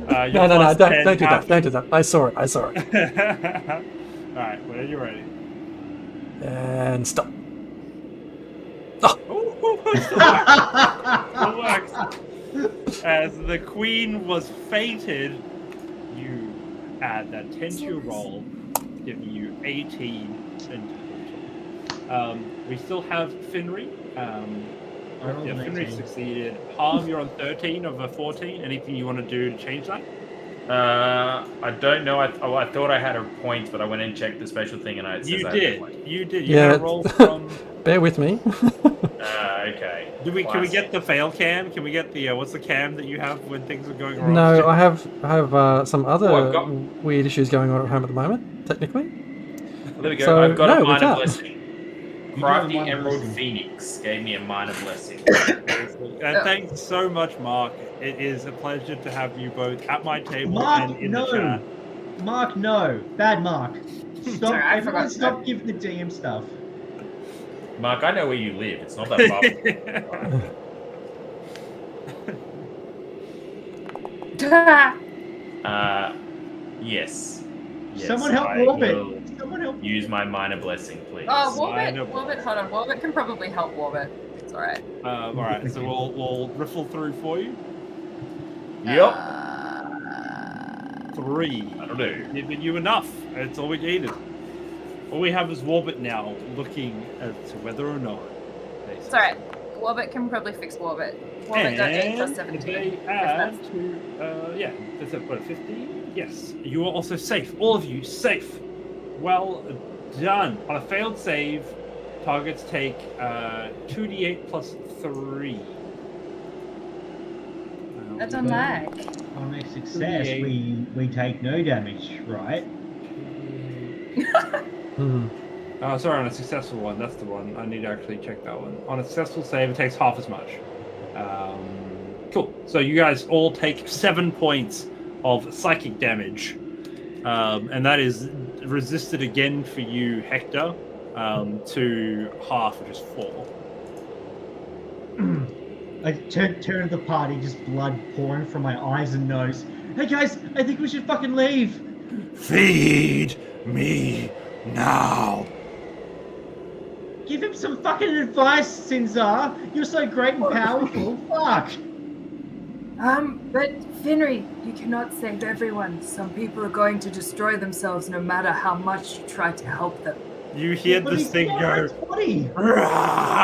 No, don't do that. Don't do that. I saw it. All right, when you're ready. And stop. It works. As the queen was fated, you add that 10 to your roll, giving you 18 in total. We still have Finry. Finry succeeded. Harm, you're on 13 of a 14. Anything you want to do to change that? I don't know. I thought I had a point, but I went and checked the special thing, and it says I have a point. You did. You had a roll from. Bear with me. Okay. Can we get the fail cam? Can we get the what's the cam that you have when things are going wrong? No, I have some other weird issues going on at home at the moment. Technically. Well, there we go. So, I've got a minor can't. blessing. Crafty Emerald Phoenix gave me a minor blessing. Thanks so much, Mark. It is a pleasure to have you both at my table Mark, and in the chat. Mark, no. Bad Mark. Stop. Sorry, I forgot. Stop giving the DM stuff. Mark, I know where you live. It's not that far. Yes. Someone help Warbit. Someone help. Use my minor blessing, please. Oh, Warbit, hold on. Warbit can probably help Warbit. It's all right. All right, so we'll riffle through for you. Yep. 3. That'll do. Giving you enough. That's all we needed. All we have is Warbit now, looking as to whether or not. It's all right. Warbit can probably fix Warbit. Warbit got 8 plus 17. They add to that's what 15. Yes, you are also safe. All of you safe. Well done. On a failed save, targets take 2d8 plus 3. That's on lag. On a success, we take no damage, right? Sorry, on a successful one, that's the one. I need to actually check that one. On a successful save, it takes half as much. Cool. So you guys all take 7 points of psychic damage. And that is resisted again for you, Hector, to half, which is 4. I turn to the party, just blood pouring from my eyes and nose. Hey guys, I think we should fucking leave. Feed me now. Give him some fucking advice, Sinzar. You're so great and powerful. Fuck. But Finry, you cannot save everyone. Some people are going to destroy themselves no matter how much you try to help them. You hear this thing go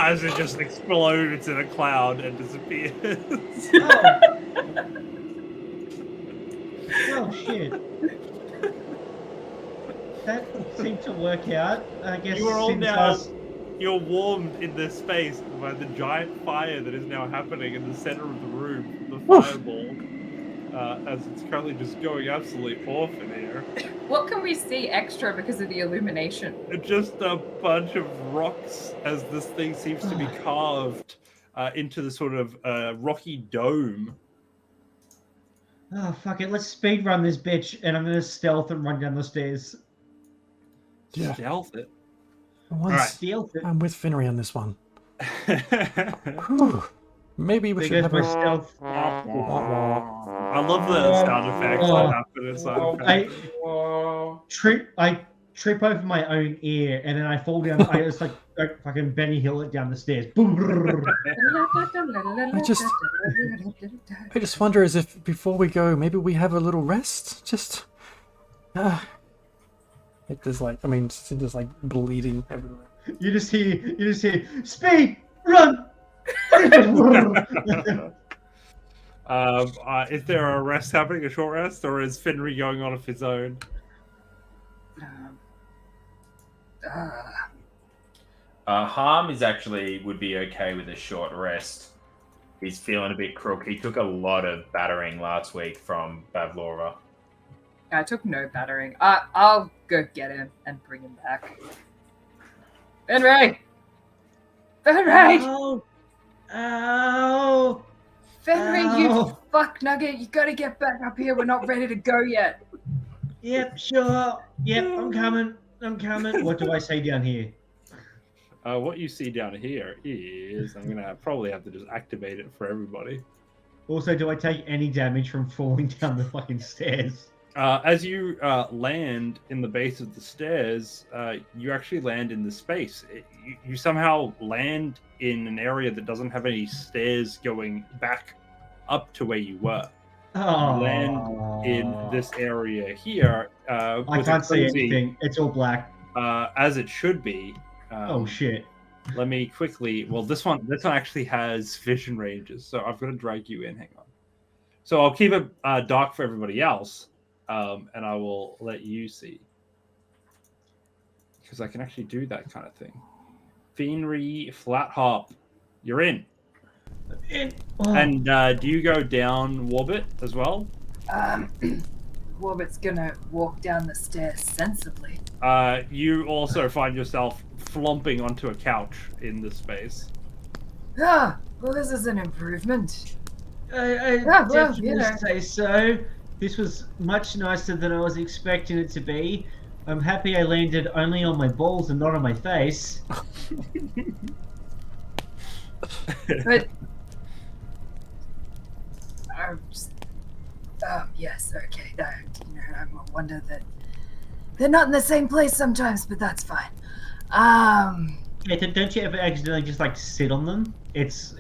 as it just explodes in a cloud and disappears. Oh shit. That seemed to work out. I guess you are all now. You're warmed in this space by the giant fire that is now happening in the center of the room. The fireball, as it's currently just going absolutely off in here. What can we see extra because of the illumination? Just a bunch of rocks as this thing seems to be carved into the sort of rocky dome. Oh, fuck it. Let's speed run this bitch, and I'm gonna stealth and run down the stairs. Yeah. Stealth it. Stealth it. I'm with Finry on this one. Maybe we should have a stealth. I love the sound effects that happen. I trip over my own ear, and then I fall down. I just like fucking Benny Hill it down the stairs. I just wonder as if before we go, maybe we have a little rest. Just there's like, I mean, Cinder's like bleeding everywhere. You just hear, speed, run. Is there a rest happening, a short rest, or is Finry going on of his own? Harm would be okay with a short rest. He's feeling a bit crook. He took a lot of battering last week from Bavlorna. I took no battering. I'll go get him and bring him back. Finry! Ow! Ow! Finry, you fuck nugget! You gotta get back up here. We're not ready to go yet. Yep, sure. Yep, I'm coming. What do I say down here? What you see down here is I'm gonna probably have to just activate it for everybody. Also, do I take any damage from falling down the fucking stairs? As you land in the base of the stairs, you actually land in the space. You somehow land in an area that doesn't have any stairs going back up to where you were. Oh. You land in this area here. I can't see anything. It's all black. As it should be. Oh shit! Let me quickly. Well, this one actually has vision ranges, so I've got to drag you in. Hang on. So I'll keep it dark for everybody else, and I will let you see because I can actually do that kind of thing. Fiendry flat hop, you're in. Oh. And do you go down Warbit as well? Warbit's gonna walk down the stairs sensibly. You also find yourself flomping onto a couch in this space. Ah, well, this is an improvement. I definitely say so. This was much nicer than I was expecting it to be. I'm happy I landed only on my balls and not on my face. But yes, okay. I wonder that they're not in the same place sometimes, but that's fine. Yeah, don't you ever accidentally just like sit on them? It's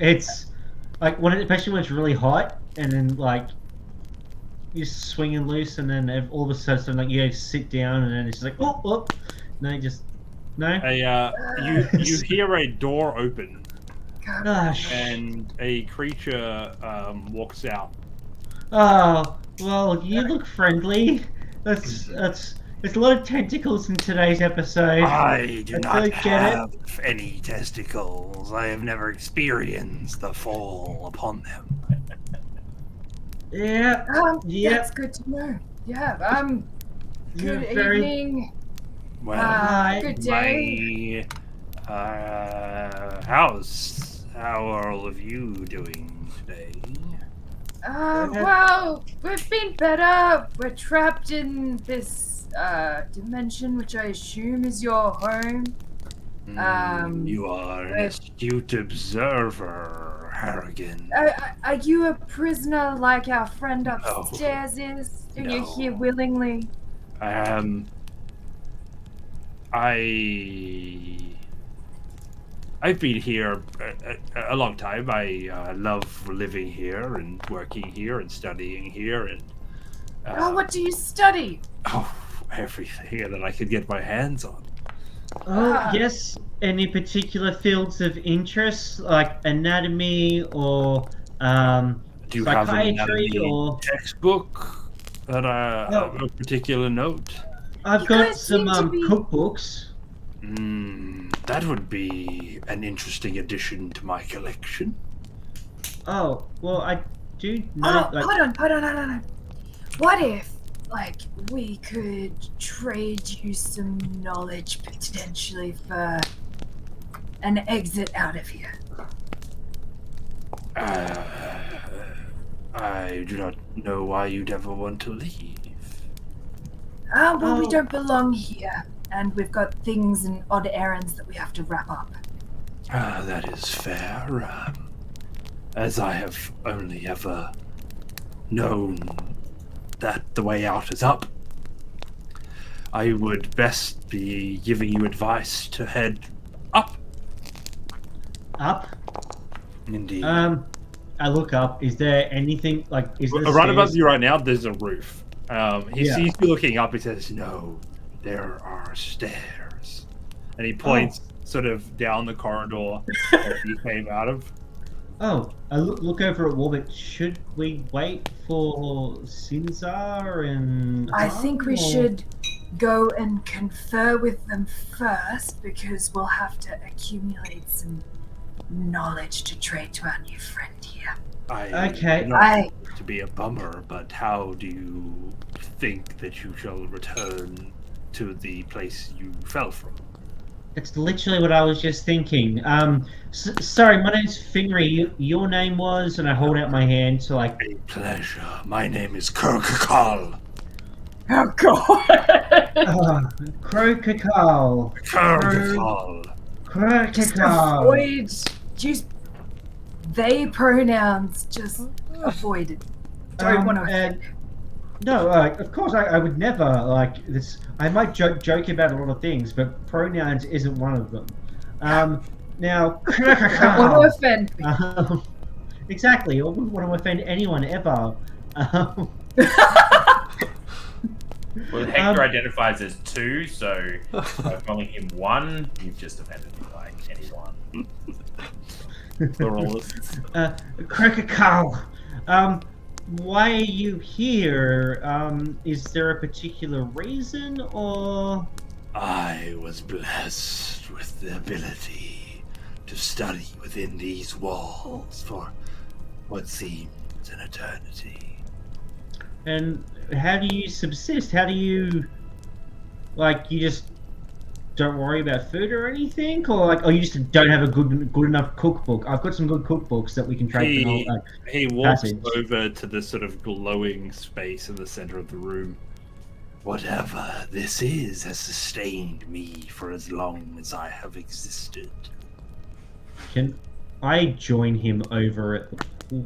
like especially when it's really hot, and then like you're swinging loose, and then all of a sudden like you sit down, and then it's just like oh, no, just no. You hear a door open, Gosh. and a creature walks out. Oh well, you look friendly. There's a lot of tentacles in today's episode. I do not have any testicles. I have never experienced the fall upon them. Yeah. That's good to know. Yeah. Good evening. Well, good day. How are all of you doing today? Well, we've been better. We're trapped in this dimension, which I assume is your home. You are an astute observer, Harrigan. Are you a prisoner like our friend upstairs is? Are you here willingly? I've been here a long time. I love living here and working here and studying here. And what do you study? Oh, everything that I could get my hands on. Oh, yes. Any particular fields of interest, like anatomy or do you have an psychiatry or textbook that of a particular note? I've got some cookbooks. That would be an interesting addition to my collection. Oh, well, I do know... Hold on. What if, we could trade you some knowledge potentially for an exit out of here? I do not know why you'd ever want to leave. We don't belong here. And we've got things and odd errands that we have to wrap up. That is fair. As I have only ever known that the way out is up, I would best be giving you advice to head up. Up? Indeed. I look up. Is there anything, is there right above you right now, there's a roof. He sees you looking up, he says, No, there are stairs. And he points sort of down the corridor that you came out of. Oh, I look over at Warbit. Should we wait for Sinzar and... I think we should go and confer with them first, because we'll have to accumulate some knowledge to trade to our new friend here. To be a bummer, but how do you think that you shall return to the place you fell from? It's literally what I was just thinking. Sorry, my name's Finry. Your name was, and I hold out my hand to A pleasure. My name is Kurkakal. Oh God! Krokakal. Kurkakal. Just Krokakal. avoid. Use they pronouns. Just avoid it. Don't want to offend. No, of course I would never this. I might joke about a lot of things, but pronouns isn't one of them. Now, I want to offend me. Exactly. I wouldn't want to offend anyone ever. Well, Hector identifies as 2, so by calling him 1, you've just offended me like anyone. Pluralists. Cracker Carl, why are you here? Is there a particular reason, or? I was blessed with the ability to study within these walls for what seems an eternity. And how do you subsist? How do you, like, you just don't worry about food or anything, or like, you just don't have a good enough cookbook? I've got some good cookbooks that we can trade for. He walks over to the sort of glowing space in the center of the room. Whatever this is has sustained me for as long as I have existed. Can I join him over at the pool?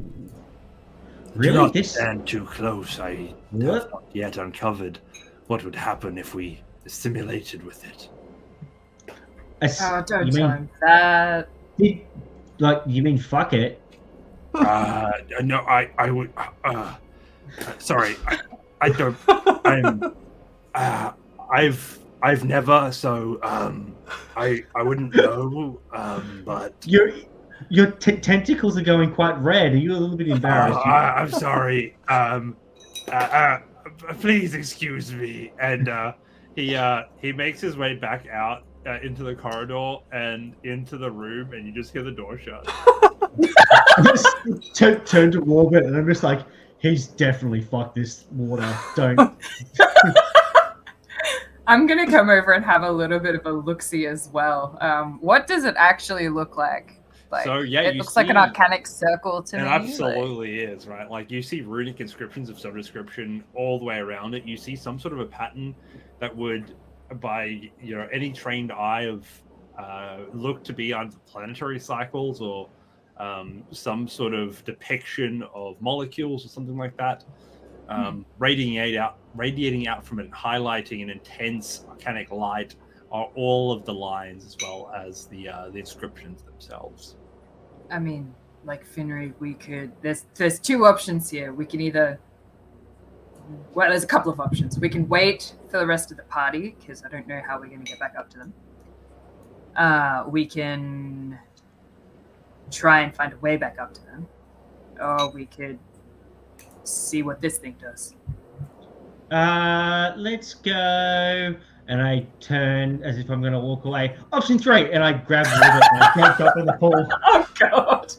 Do not stand too close. I have not yet uncovered what would happen if we assimilated with it. Don't tell him that. You mean fuck it? No, I would. Sorry, I don't. I've never, so I wouldn't know. But your tentacles are going quite red. Are you a little bit embarrassed? I'm sorry. Please excuse me. And he makes his way back out into the corridor and into the room, and you just hear the door shut. I just turn to Warbit, and I'm just like, he's definitely fucked this water. Don't. I'm gonna come over and have a little bit of a look-see as well. What does it actually look like? So yeah, it looks like an arcanic circle to me. It absolutely is, right? Like you see runic inscriptions of some description all the way around it. You see some sort of a pattern that would, by any trained eye, of look to be on planetary cycles or some sort of depiction of molecules or something like that. Radiating out from it, highlighting an intense arcanic light, are all of the lines as well as the inscriptions themselves. I mean, like Finry, we could. There's 2 options here. We can either. Well, there's a couple of options. We can wait for the rest of the party because I don't know how we're going to get back up to them. We can try and find a way back up to them, or we could see what this thing does. Let's go. And I turn as if I'm going to walk away. Option 3, and I grab Robert and I jump up in the pool. Oh God!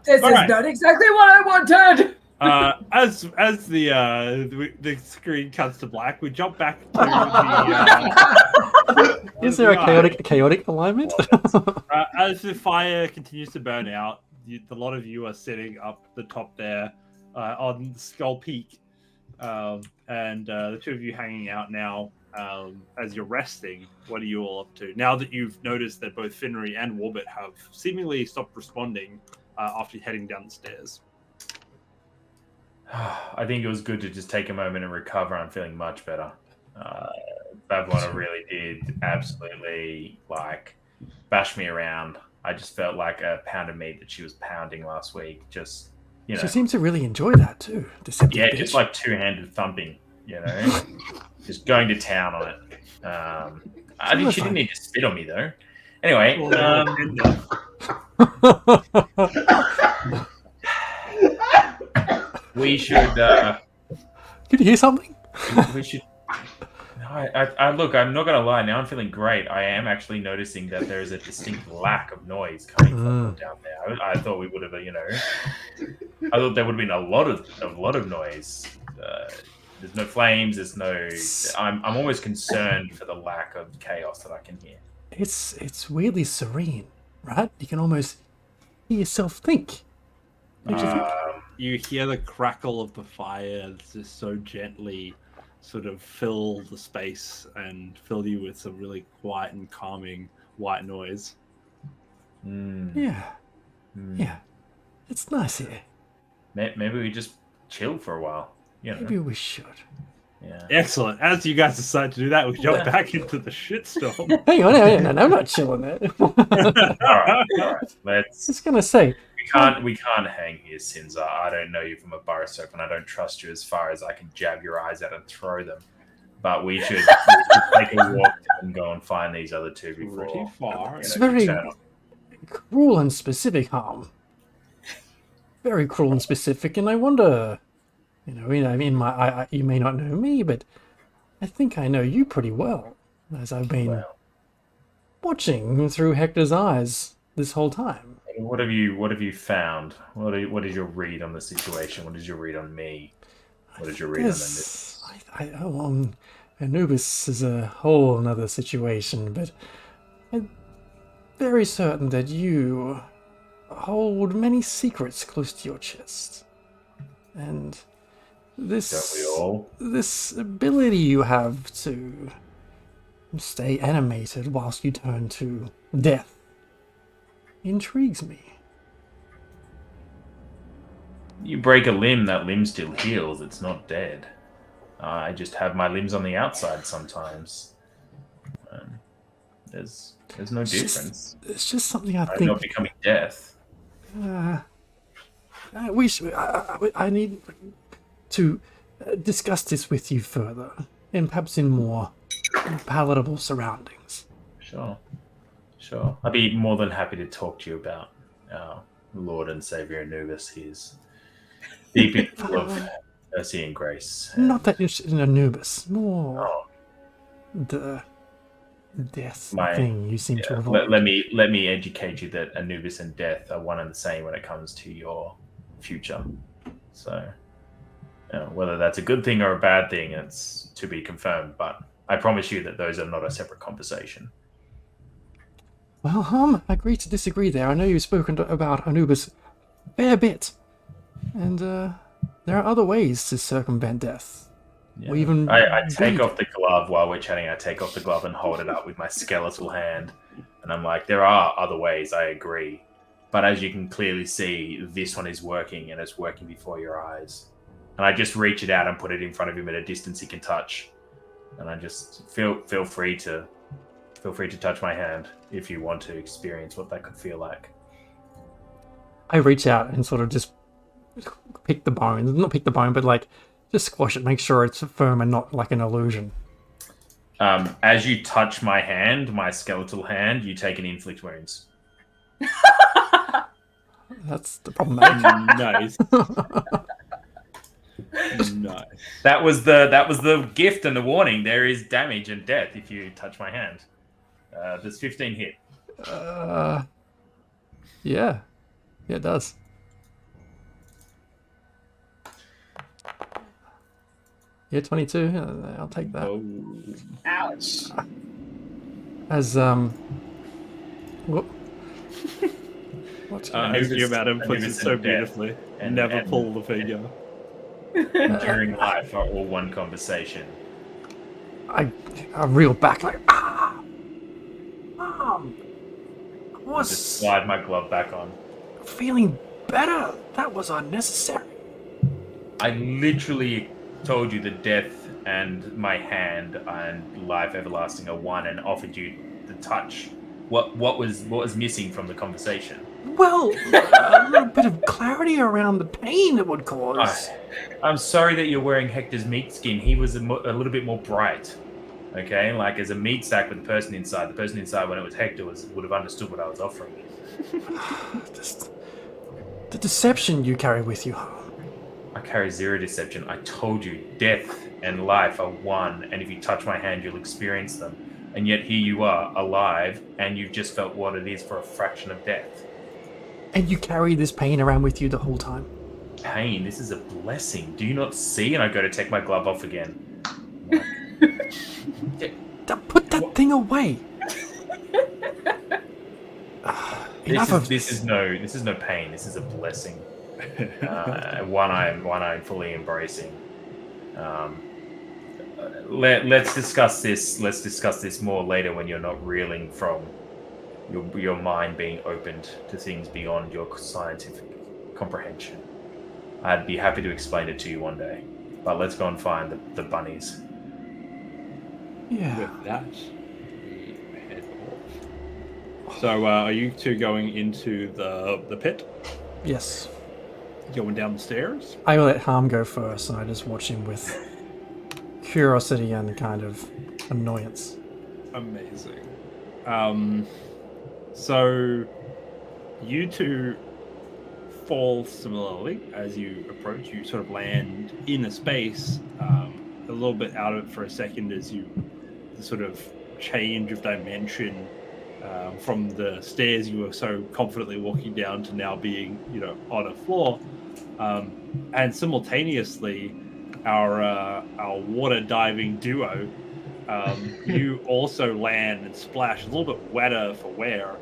This is not exactly what I wanted. As the screen cuts to black, we jump back to the. Is there a chaotic alignment? As the fire continues to burn out, a lot of you are sitting up the top there on Skull Peak, and the 2 of you hanging out now as you're resting. What are you all up to now that you've noticed that both Finry and Warbit have seemingly stopped responding after heading down the stairs? I think it was good to just take a moment and recover. I'm feeling much better. Bavlorna really did absolutely bash me around. I just felt like a pound of meat that she was pounding last week. Just, she seems to really enjoy that too. Deceptive bitch. Just like 2-handed thumping. Just going to town on it. I think she didn't need to spit on me though. Anyway, we should. Could you hear something? We should. I look. I'm not gonna lie. Now I'm feeling great. I am actually noticing that there is a distinct lack of noise coming from down there. I thought we would have, I thought there would have been a lot of noise. There's no flames. There's no. I'm almost concerned for the lack of chaos that I can hear. It's weirdly serene, right? You can almost hear yourself think. Don't you think? You hear the crackle of the fire just so gently sort of fill the space and fill you with some really quiet and calming white noise. Yeah. It's nice here. Maybe we just chill for a while. Maybe we should. Yeah. Excellent. As you guys decide to do that, we jump back into the shitstorm. Hang on. I'm not chilling there. All right. I was going to say, We can't hang here, Sins. I don't know you from a bar soap, and I don't trust you as far as I can jab your eyes out and throw them. But we should take a walk and go and find these other two before. Pretty far. It's very cruel and specific harm. Very cruel and specific, and I wonder, you may not know me, but I think I know you pretty well, as I've been watching through Hector's eyes this whole time. What have you found? What is your read on the situation? What is your read on me? What is your read on this? Anubis is a whole another situation, but I'm very certain that you hold many secrets close to your chest. And this ability you have to stay animated whilst you turn to death intrigues me. You break a limb, that limb still heals. It's not dead. I just have my limbs on the outside sometimes. There's no difference. It's just something I'm not becoming death. I need to discuss this with you further, and perhaps in more palatable surroundings. Sure. I'd be more than happy to talk to you about our Lord and Savior Anubis. He's deep in full of mercy and grace. Not that interested in Anubis, more the death thing you seem to avoid. Let me educate you that Anubis and death are one and the same when it comes to your future. So, whether that's a good thing or a bad thing, it's to be confirmed. But I promise you that those are not a separate conversation. Well, I agree to disagree there. I know you've spoken about Anubis a fair bit, and there are other ways to circumvent death. Yeah. I take off the glove while we're chatting. I take off the glove and hold it up with my skeletal hand, and I'm like, there are other ways, I agree. But as you can clearly see, this one is working, and it's working before your eyes. And I just reach it out and put it in front of him at a distance he can touch. And I just feel free to touch my hand if you want to experience what that could feel like. I reach out and sort of just pick the bone. Not pick the bone, but like just squash it, make sure it's firm and not like an illusion. As you touch my hand, my skeletal hand, you take an inflict wounds. That's the problem. Nice. Nice. That was the gift and the warning. There is damage and death if you touch my hand. There's 15 hit. Yeah, it does. Yeah, 22. I'll take that. Oh. Ouch. As what? You Madam puts it so beautifully. And never pull the finger. During life are all one conversation. I reel back like Mom. I just slide my glove back on. Feeling better. That was unnecessary. I literally told you that death and my hand and life everlasting are one, and offered you the touch. What was missing from the conversation? Well, a little bit of clarity around the pain it would cause. I'm sorry that you're wearing Hector's meat skin. He was a little bit more bright. Okay, like as a meat sack with the person inside. The person inside, when it was Hector, would have understood what I was offering. Just the deception you carry with you. I carry zero deception. I told you, death and life are one, and if you touch my hand, you'll experience them. And yet here you are, alive, and you've just felt what it is for a fraction of death. And you carry this pain around with you the whole time. Pain? This is a blessing. Do you not see? And I go to take my glove off again. Put that thing away. This is no pain. This is a blessing. One I'm fully embracing. Let's discuss this. Let's discuss this more later when you're not reeling from your mind being opened to things beyond your scientific comprehension. I'd be happy to explain it to you one day, but let's go and find the bunnies. Yeah. With that, we head off. So, are you two going into the pit? Yes. Going down the stairs? I let Harm go first, and I just watch him with curiosity and kind of annoyance. Amazing. So you two fall similarly as you approach. You sort of land in a space, a little bit out of it for a second as the sort of change of dimension from the stairs you were so confidently walking down to now being, on a floor. And simultaneously, our water diving duo, you also land and splash a little bit wetter for wear,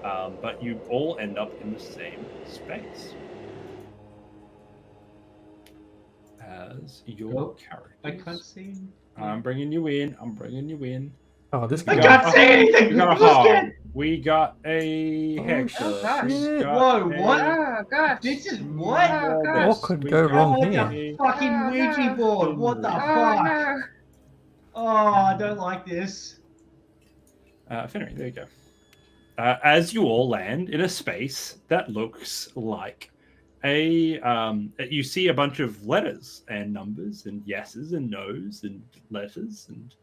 but you all end up in the same space as your characters. I can't see. I'm bringing you in. Oh, this I guy. can't see anything. We got a hog. We got a Hector. Oh, gosh. Whoa, what? Oh gosh. This is what? Oh gosh. What could go wrong here? A fucking Ouija board. What the Oh fuck? no. Oh, I don't like this. Finnery, there you go. As you all land in a space that looks like you see a bunch of letters and numbers and yeses and nos and letters and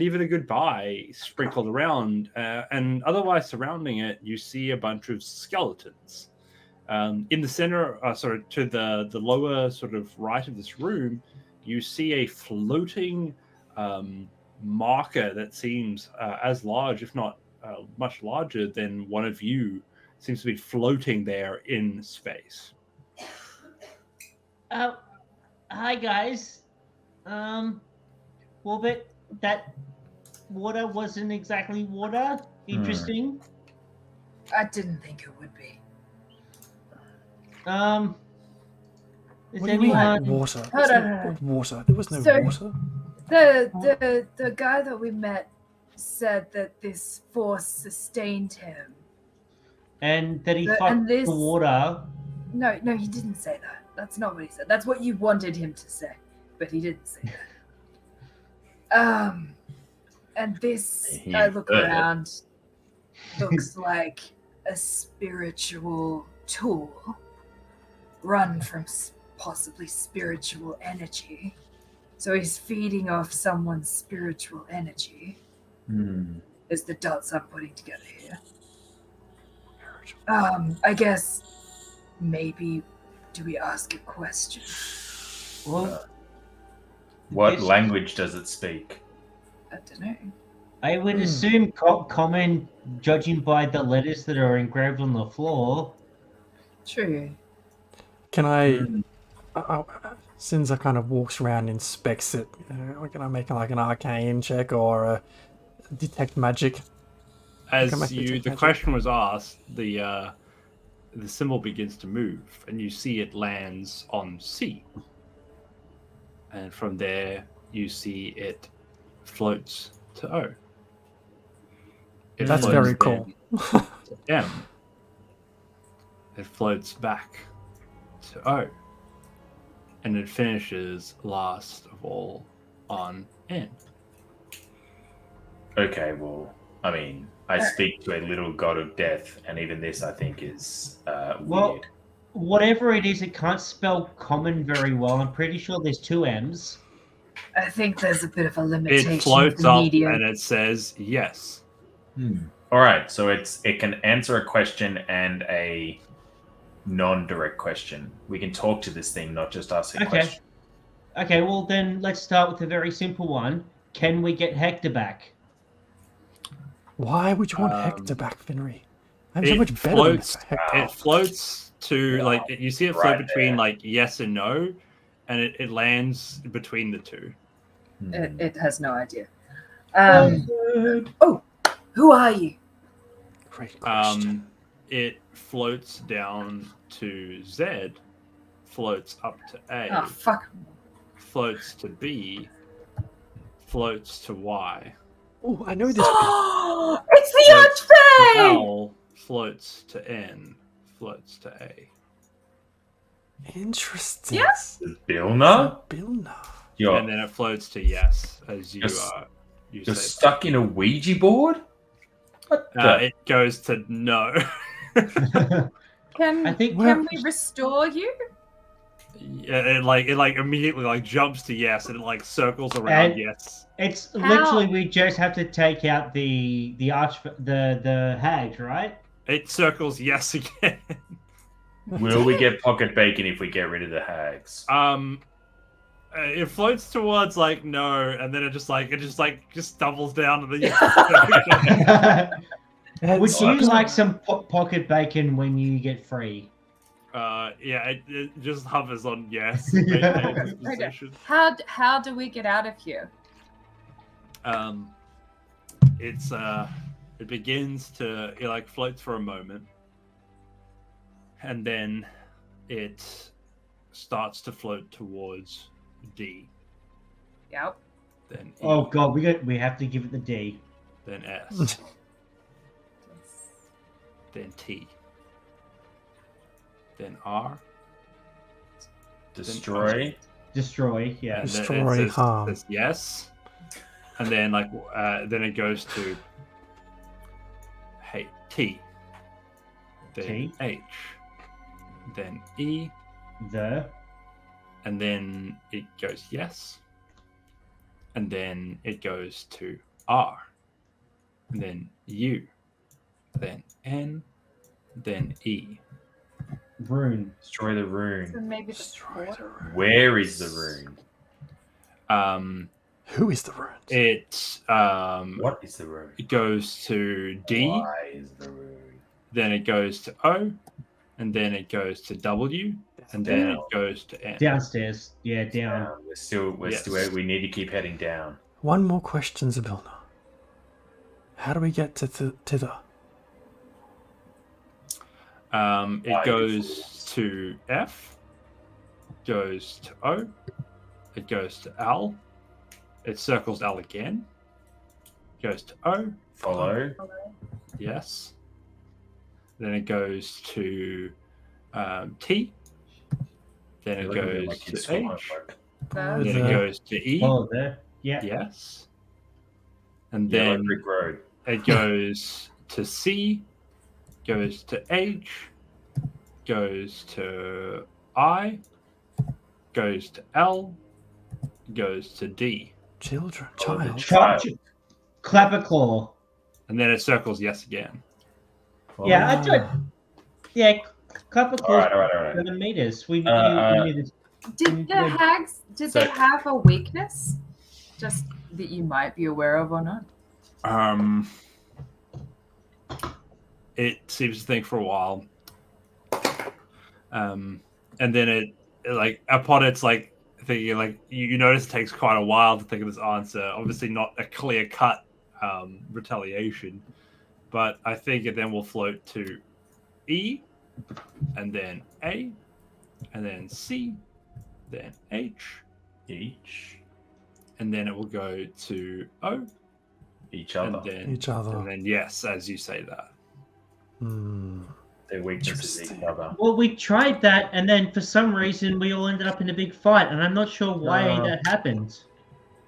even a goodbye sprinkled around, and otherwise surrounding it, you see a bunch of skeletons. In the center, to the lower sort of right of this room, you see a floating marker that seems as large, if not much larger than one of you, seems to be floating there in space. Hi guys. Well, but that water wasn't exactly water. Interesting. I didn't think it would be. Is What do you mean, anyone? water? Hold There's on, no hold on. water. There was no So- water. The guy that we met said that this force sustained him. And that he And fucked this- the water. No, he didn't say that. That's not what he said. That's what you wanted him to say, but he didn't say that. And this, He I look heard it. around, looks like a spiritual tool run from possibly spiritual energy. So he's feeding off someone's spiritual energy. Is the dots I'm putting together here. I guess maybe do we ask a question? Well, What This- language does it speak? I don't know. I would assume common, judging by the letters that are engraved on the floor. True. Can I, Sinza kind of walks around and inspects it, can I make like an arcane check or a detect magic? As Come back to the magic. question was asked, the symbol begins to move, and you see it lands on C. And from there, you see it floats to O. It That's floats very then cool. to M. It floats back to O. And it finishes last of all on N. Okay, well, I mean, I speak to a little god of death, and even this, I think, is Well, weird. whatever it is, it can't spell common very well. I'm pretty sure there's 2 M's. I think there's a bit of a limitation. It floats with the up medium. and it says yes. All right, so it can answer a question and a non-direct question. We can talk to this thing, not just ask a Okay. question. Okay, well then let's start with a very simple one. Can we get Hector back? Why would you want Um, Hector back, Finnery? I'm so It much better floats. than Hector. It floats to you see it float Right between there. like yes and no, and it lands between the two. It has no idea. Who are you? Great question. It floats down to Z, floats up to A, Oh, fuck. floats to B, floats to Y. Oh, I know this. It's the Floats to Archfey! L, floats to N, floats to A. Interesting. Yes. Bilna? Bilna. And then it floats to yes as you Yes. you You're say. stuck in a Ouija board? What the? It goes to no. Can we restore you? Yeah, it like immediately like jumps to yes, and it like circles around yes. It's literally we just have to take out the hags, right? It circles yes again. Will we get pocket bacon if we get rid of the hags? It floats towards like no, and then it just doubles down to the. Would you like some pocket bacon when you get free? Yeah, it just hovers on yes. Okay. How do we get out of here? It begins to like floats for a moment, and then it starts to float towards D. Yep. Then E, oh god, we have to give it the D. then S. Then T. Then R. Destroy. Destroy, yeah. Destroy, harm. Says yes. And then then it goes to T. Then T. H. Then E. And then it goes yes. And then it goes to R. And then U. Then N. Then E. Rune. Destroy the rune. So maybe Where is the rune? Who is the rune? What is the rune? It goes to D. Why is the rune? Then it goes to O. And then it goes to W. And then it goes to N. Downstairs. Yeah, down. We're still we need to keep heading down. One more question, Zabilna. How do we get to thither? It goes to F, goes to O, it goes to L, it circles L again, goes to O, Follow. yes, then it goes to T, then it goes to H, then it goes to E, Oh, there. Yeah. yes, and then it goes to C, goes to H, goes to I, goes to L, goes to D. Child. Clapper claw. And then it circles yes again. Yeah, I tried. Yeah, clapper claw. All right. 7 meters. We need this. Did the hags? Did they have a weakness? Just that you might be aware of or not? It seems to think for a while, and then it like upon it's like thinking like you notice it takes quite a while to think of this answer. Obviously, not a clear cut retaliation, but I think it then will float to E, and then A, and then C, then H, and then it will go to O, each other, and then yes, as you say that. Their weaknesses each other. Well, we tried that, and then for some reason we all ended up in a big fight, and I'm not sure why that happened.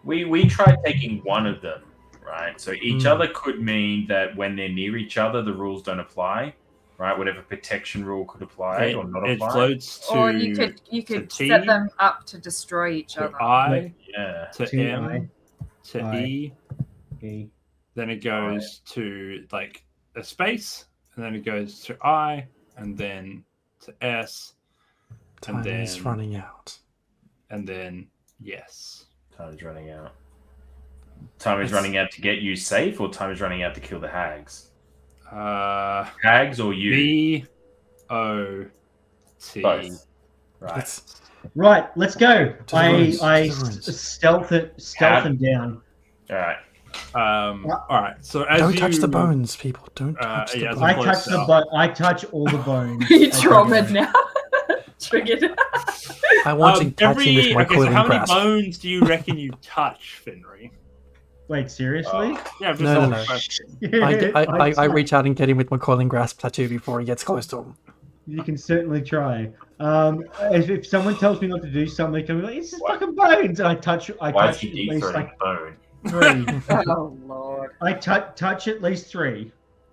We tried taking one of them, right? So each other could mean that when they're near each other, the rules don't apply, right? Whatever protection rule could apply or not apply. It floats to or you could T, set them up to destroy each to other. I, to T, M, I, to I, E. Then it goes to like a space, and then it goes to I, and then to S, Time is running out. And then yes. Time is running out. Time is running out to get you safe, or time is running out to kill the hags? Hags or you? B-O-T. Both. Right. Right, let's go. I stealth them down. All right. All right. So as don't touch the bones, people. Don't touch the bones. I touch all the bones. You traumatized now. Triggered. I want to touch him with my coiling how grasp. many bones do you reckon you touch, Finry? Wait, seriously? Yeah, no. I reach out and get him with my coiling grasp tattoo before he gets close to him. You can certainly try. If someone tells me not to do something, I'm like, it's just fucking bones. I touch at least like bone. 3. Oh Lord! I touch at least 3.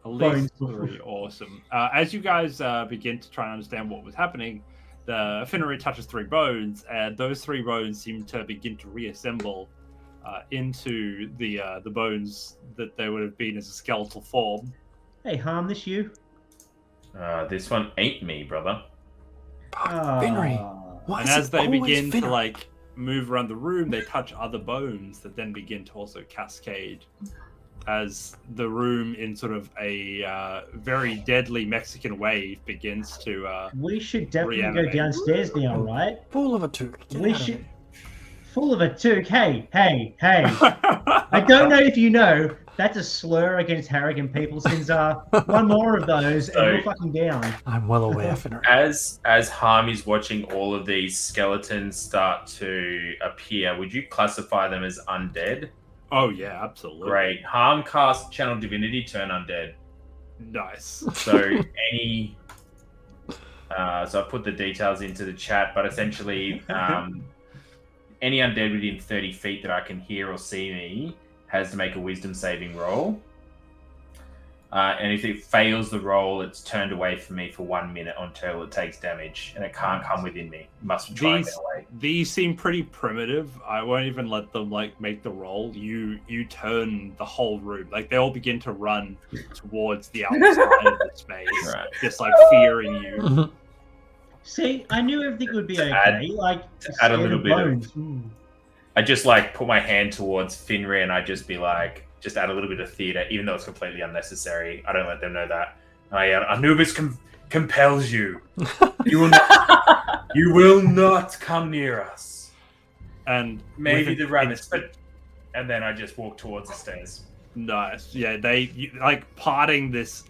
At least 3. Awesome. As you guys begin to try and understand what was happening, the Finnery touches 3 bones, and those 3 bones seem to begin to reassemble into the bones that they would have been as a skeletal form. Hey, Harm, this you? This one ain't me, brother. Finnery. Why And is as it they always begin to Finnery? move around the room, they touch other bones that then begin to also cascade. As the room, in sort of a very deadly Mexican wave, begins to. We should definitely reanimate. go downstairs now, right? Full of a toque. We should. Full of a toque. Hey. I don't know if you know, that's a slur against Harrigan people. Since one more of those, and we're fucking down. I'm well aware, Finnery. As Harm is watching all of these skeletons start to appear, would you classify them as undead? Oh yeah, absolutely. Great. Harm cast Channel Divinity, turn undead. Nice. So any, so I put the details into the chat, but essentially, any undead within 30 feet that I can hear or see me has to make a wisdom saving roll. And if it fails the roll, it's turned away from me for 1 minute until it takes damage, and it can't come within me. It must try and get away. These seem pretty primitive. I won't even let them make the roll. You turn the whole room. They all begin to run towards the outside of the space, Right. just fearing you. See, I knew everything would be To okay. add a little bit of- Ooh. I just put my hand towards Finnery, and I just be just add a little bit of theater, even though it's completely unnecessary. I don't let them know that. Anubis compels you. You will not come near us. And maybe the rabbits, and then I just walk towards the stairs. Nice. Yeah, parting this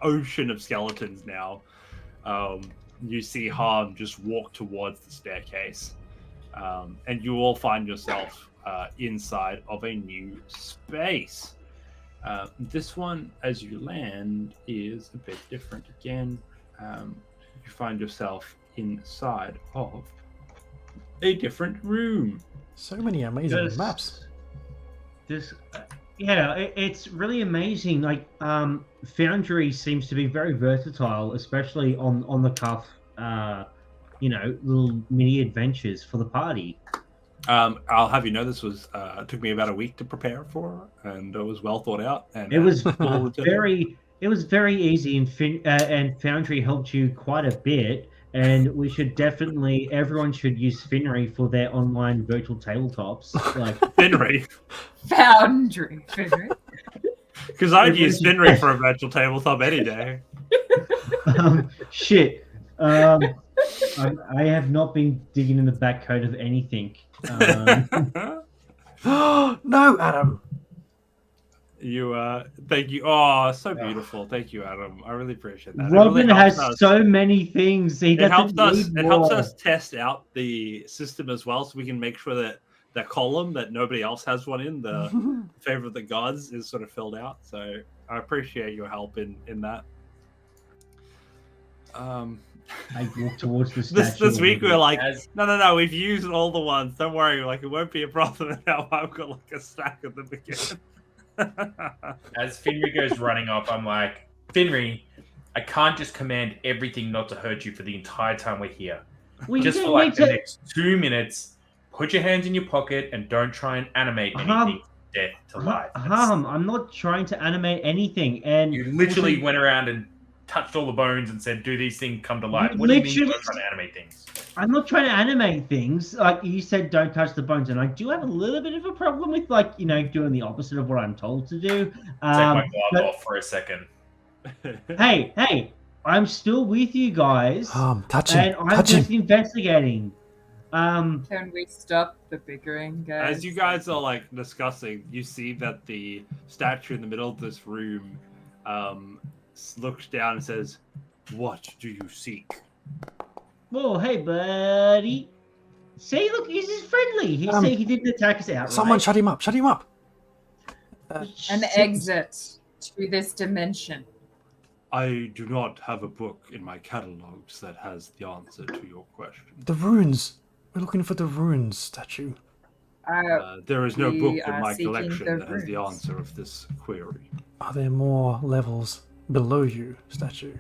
ocean of skeletons now. You see Harm just walk towards the staircase, and you all find yourself inside of a new space. This one, as you land, is a bit different again. You find yourself inside of a different room. So many amazing maps. It's really amazing. Foundry seems to be very versatile, especially on the cuff. Little mini adventures for the party. I'll have you know this was took me about a week to prepare for, and it was well thought out. And it was very easy, and Foundry helped you quite a bit. And we should everyone should use Finnery for their online virtual tabletops. Finnery. Foundry. Because I'd use Finnery for a virtual tabletop any day. Shit. I have not been digging in the back code of anything. No, Adam. Thank you. Oh, so beautiful. Thank you, Adam. I really appreciate that. Robin has so many things. It helps us test out the system as well, so we can make sure that that column that nobody else has one in, the favor of the gods, is sort of filled out. So I appreciate your help in that. I walk towards the statue. This week we were like, no, we've used all the ones. Don't worry, it won't be a problem now. I've got a stack of them again. As Finnery goes running off, I'm like, Finnery, I can't just command everything not to hurt you for the entire time we're here. Just for the next 2 minutes, put your hands in your pocket and don't try and animate anything from death to life. I'm not trying to animate anything. And you literally went around and touched all the bones and said, do these things come to life? What do you mean you're trying to animate things? I'm not trying to animate things. Like you said, don't touch the bones. And I do have a little bit of a problem with doing the opposite of what I'm told to do. Take my glove off for a second. Hey, I'm still with you guys. Touch him. And I'm just investigating. Can we stop the bickering, guys? As you guys are discussing, you see that the statue in the middle of this room looks down and says, "What do you seek?" Whoa, hey, buddy. See, look, he's just friendly. He said he didn't attack us outright. Someone shut him up. Shut him up. An exit to this dimension. I do not have a book in my catalogs that has the answer to your question. The runes. We're looking for the runes statue. There is no book in my collection that has the answer of this query. Are there more levels below you, statue?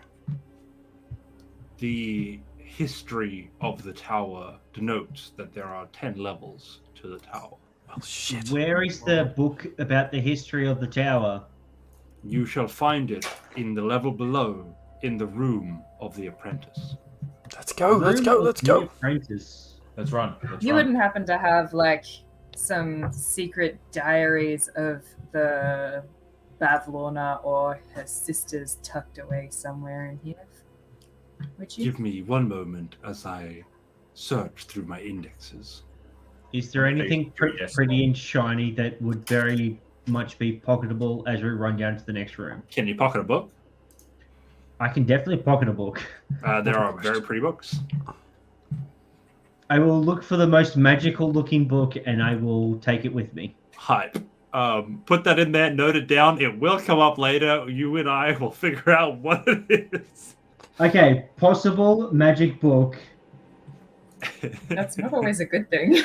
The history of the tower denotes that there are 10 levels to the tower. Well, shit. Where is the book about the history of the tower? You shall find it in the level below, in the room of the apprentice. Let's go, let's go, let's go. Apprentice. Let's run. You wouldn't happen to have like some secret diaries of the Bavlorna or her sisters tucked away somewhere in here? Would you? Give me one moment as I search through my indexes. Is there anything pretty and shiny that would very much be pocketable as we run down to the next room? Can you pocket a book? I can definitely pocket a book. There are very pretty books. I will look for the most magical looking book and I will take it with me. Hype. Put that in there, note it down. It will come up later. You and I will figure out what it is. Okay, possible magic book. That's not always a good thing.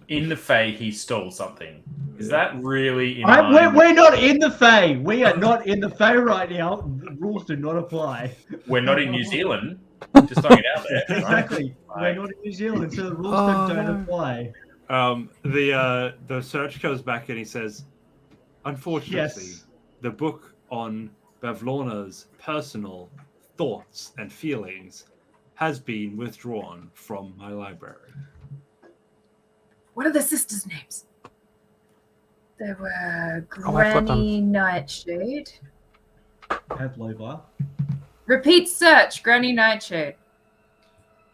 In the Fae, he stole something. Is that really we're not in the Fae. We are not in the Fae right now. The rules do not apply. We're not in New Zealand. Just throwing it out there. Right? Exactly. We're not in New Zealand, so the rules don't apply. The search goes back and he says, unfortunately, Yes. the book on Bavlorna's personal thoughts and feelings has been withdrawn from my library. What are the sisters' names? There were I put them. Granny Nightshade. Pavlova. Repeat search, Granny Nightshade.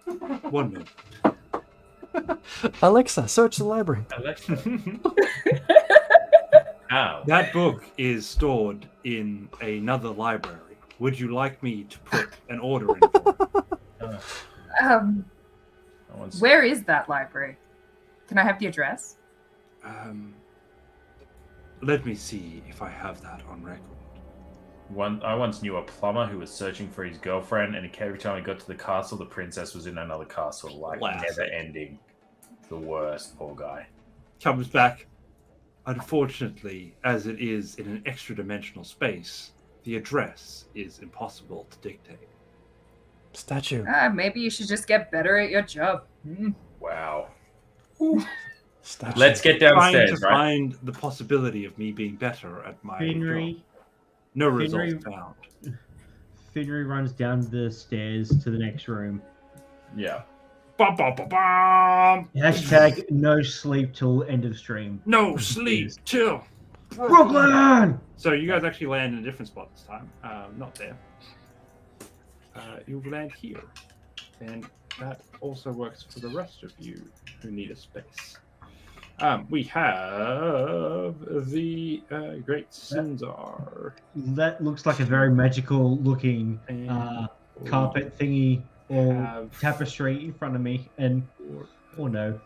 1 minute. Alexa, search the library. Alexa. How? That book is stored in another library. Would you like me to put an order in for it? Where is that library? Can I have the address? Let me see if I have that on record. I once knew a plumber who was searching for his girlfriend, and every time he got to the castle, the princess was in another castle, like never ending. The worst, poor guy. Comes back. Unfortunately, as it is in an extra-dimensional space, the address is impossible to dictate. Statue. Maybe you should just get better at your job. Wow. Statue. Let's get downstairs, Trying to find the possibility of me being better at my job. No results found. Finry runs down the stairs to the next room. Yeah. Bum, bum, bum, bum. Hashtag no sleep till end of stream. No sleep till Brooklyn! So you guys actually land in a different spot this time. Not there. You land here. And that also works for the rest of you who need a space. We have the Great Sinzar. That looks like a very magical looking carpet thingy or tapestry in front of me. And oh no.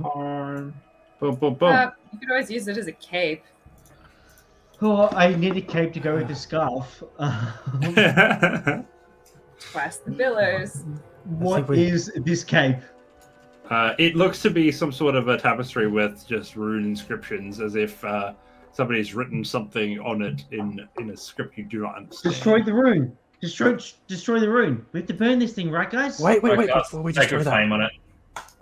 Arm. Boom, boom, boom. You could always use it as a cape. Oh, I need a cape to go with the scarf. Twice the billows. What is this cape? It looks to be some sort of a tapestry with just rune inscriptions, as if somebody's written something on it in a script you do not understand. Destroy the rune. Destroy the rune. We have to burn this thing, right, guys? Wait. Before we Take destroy a that. flame on it.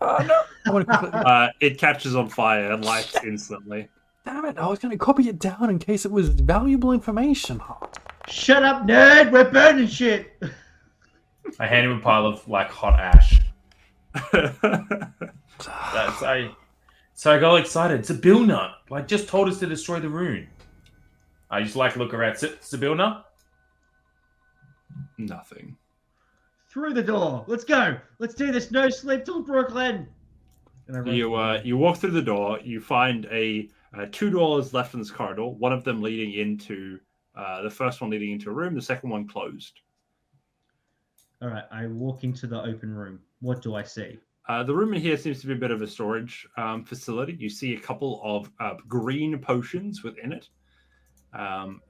No. I want to quickly... It catches on fire and lights instantly. Damn it, I was going to copy it down in case it was valuable information. Shut up, nerd! We're burning shit! I hand him a pile of like hot ash. So I got all excited. Sibilna, like, just told us to destroy the rune. I just like look around. Sibilna? Nothing. Through the door. Let's go. Let's do this. No sleep till Brooklyn. You walk through the door. You find two doors left in this corridor. One of them leading into the first one leading into a room. The second one closed. All right. I walk into the open room. What do I see? The room in here seems to be a bit of a storage facility. You see a couple of green potions within it,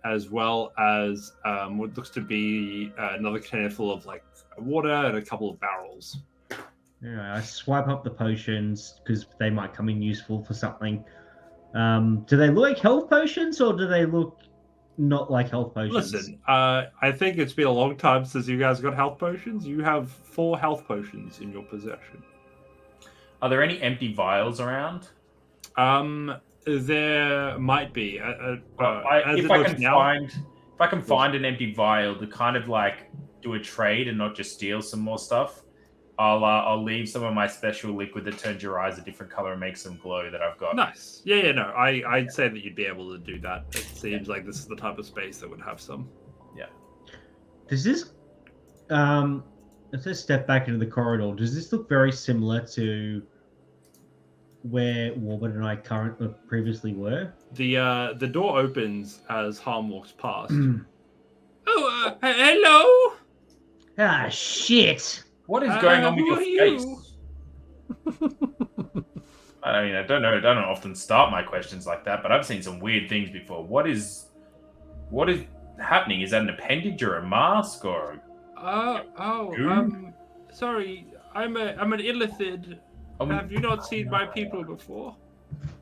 as well as what looks to be another container full of like water and a couple of barrels. Yeah, I swipe up the potions because they might come in useful for something. Do they look like health potions or do they look not like health potions. Listen, I think it's been a long time since you guys got health potions. You have 4 health potions in your possession. Are there any empty vials around? There might be. If I can find an empty vial to kind of like do a trade and not just steal some more stuff, I'll leave some of my special liquid that turns your eyes a different color and makes them glow that I've got. Nice. Yeah, no. I'd say that you'd be able to do that. It seems like this is the type of space that would have some. Yeah. Does this let's just step back into the corridor. Does this look very similar to where Warbert and I previously were? The door opens as Harm walks past. Oh, hello. Ah, shit. What is going on with your face? You? I mean, I don't know. I don't often start my questions like that, but I've seen some weird things before. What is happening? Is that an appendage or a mask or? Sorry. I'm an illithid. Have you not seen my people before?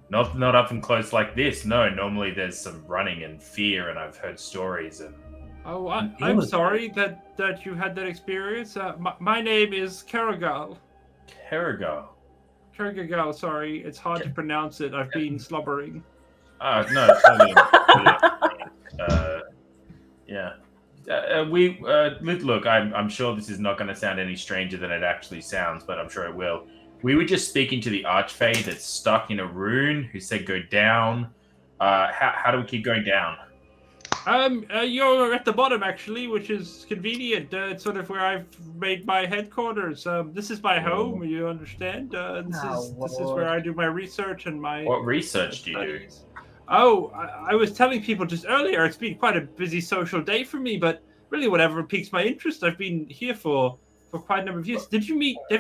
Not up and close like this. No, normally there's some running and fear, and I've heard stories. And oh, I'm sorry that you had that experience. My name is Karagal. Karagal. Karagal. Sorry, it's hard to pronounce it. I've been slobbering. No. Totally. Yeah. Look. I'm sure this is not going to sound any stranger than it actually sounds, but I'm sure it will. We were just speaking to the Archfey that's stuck in a rune, who said go down. How do we keep going down? You're at the bottom, actually, which is convenient. It's sort of where I've made my headquarters. This is my home, you understand? This is where I do my research and my... What research do you do? Oh, I was telling people just earlier, it's been quite a busy social day for me, but really whatever piques my interest. I've been here for quite a number of years. Have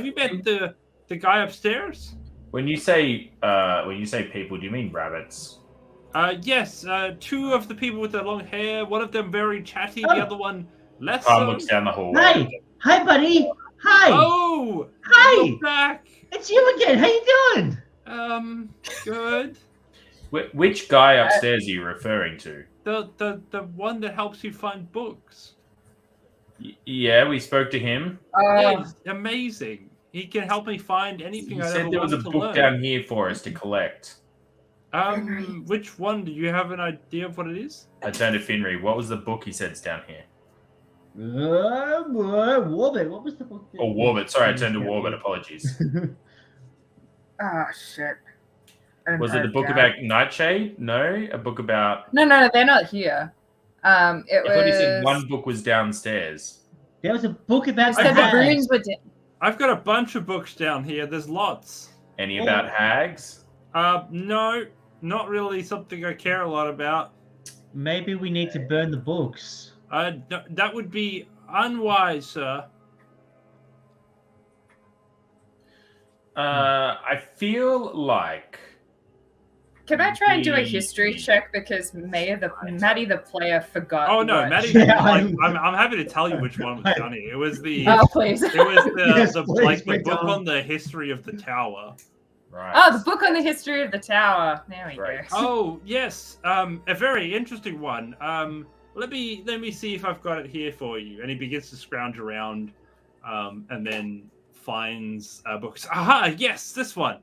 you met the guy upstairs? When you say people, do you mean rabbits? Yes. 2 of the people with the long hair. One of them very chatty. The other one less. Looks down the hallway. Hi, buddy. Hi. Oh, hi. You're back. It's you again. How you doing? Good. Which guy upstairs are you referring to? The one that helps you find books. Yeah, we spoke to him. Yes, amazing. He can help me find anything. He said there was a book down here for us to collect. Which one? Do you have an idea of what it is? I turned to Finry. What was the book he said's down here? Warbit. What was the book? Oh, Warbit. Sorry, I turned to Warbit. Apologies. Oh, shit. Was it the book about Nightshade? No, a book about... No, they're not here. I thought he said one book was downstairs. There was a book about... said the runes were... I've got a bunch of books down here. There's lots. Any about hags? No, not really something I care a lot about. Maybe we need to burn the books. That would be unwise, sir. I feel like... Can I try and do a history check because Maddie the player forgot? Oh no, Maddie! Yeah, I'm happy to tell you which one was done here. It was the please. It was the Yes, the please, book Tom. on the history of the tower. Right. Oh, the book on the history of the tower. There we go. Oh yes, a very interesting one. Let me see if I've got it here for you. And he begins to scrounge around, and then finds books. Aha! Yes, this one.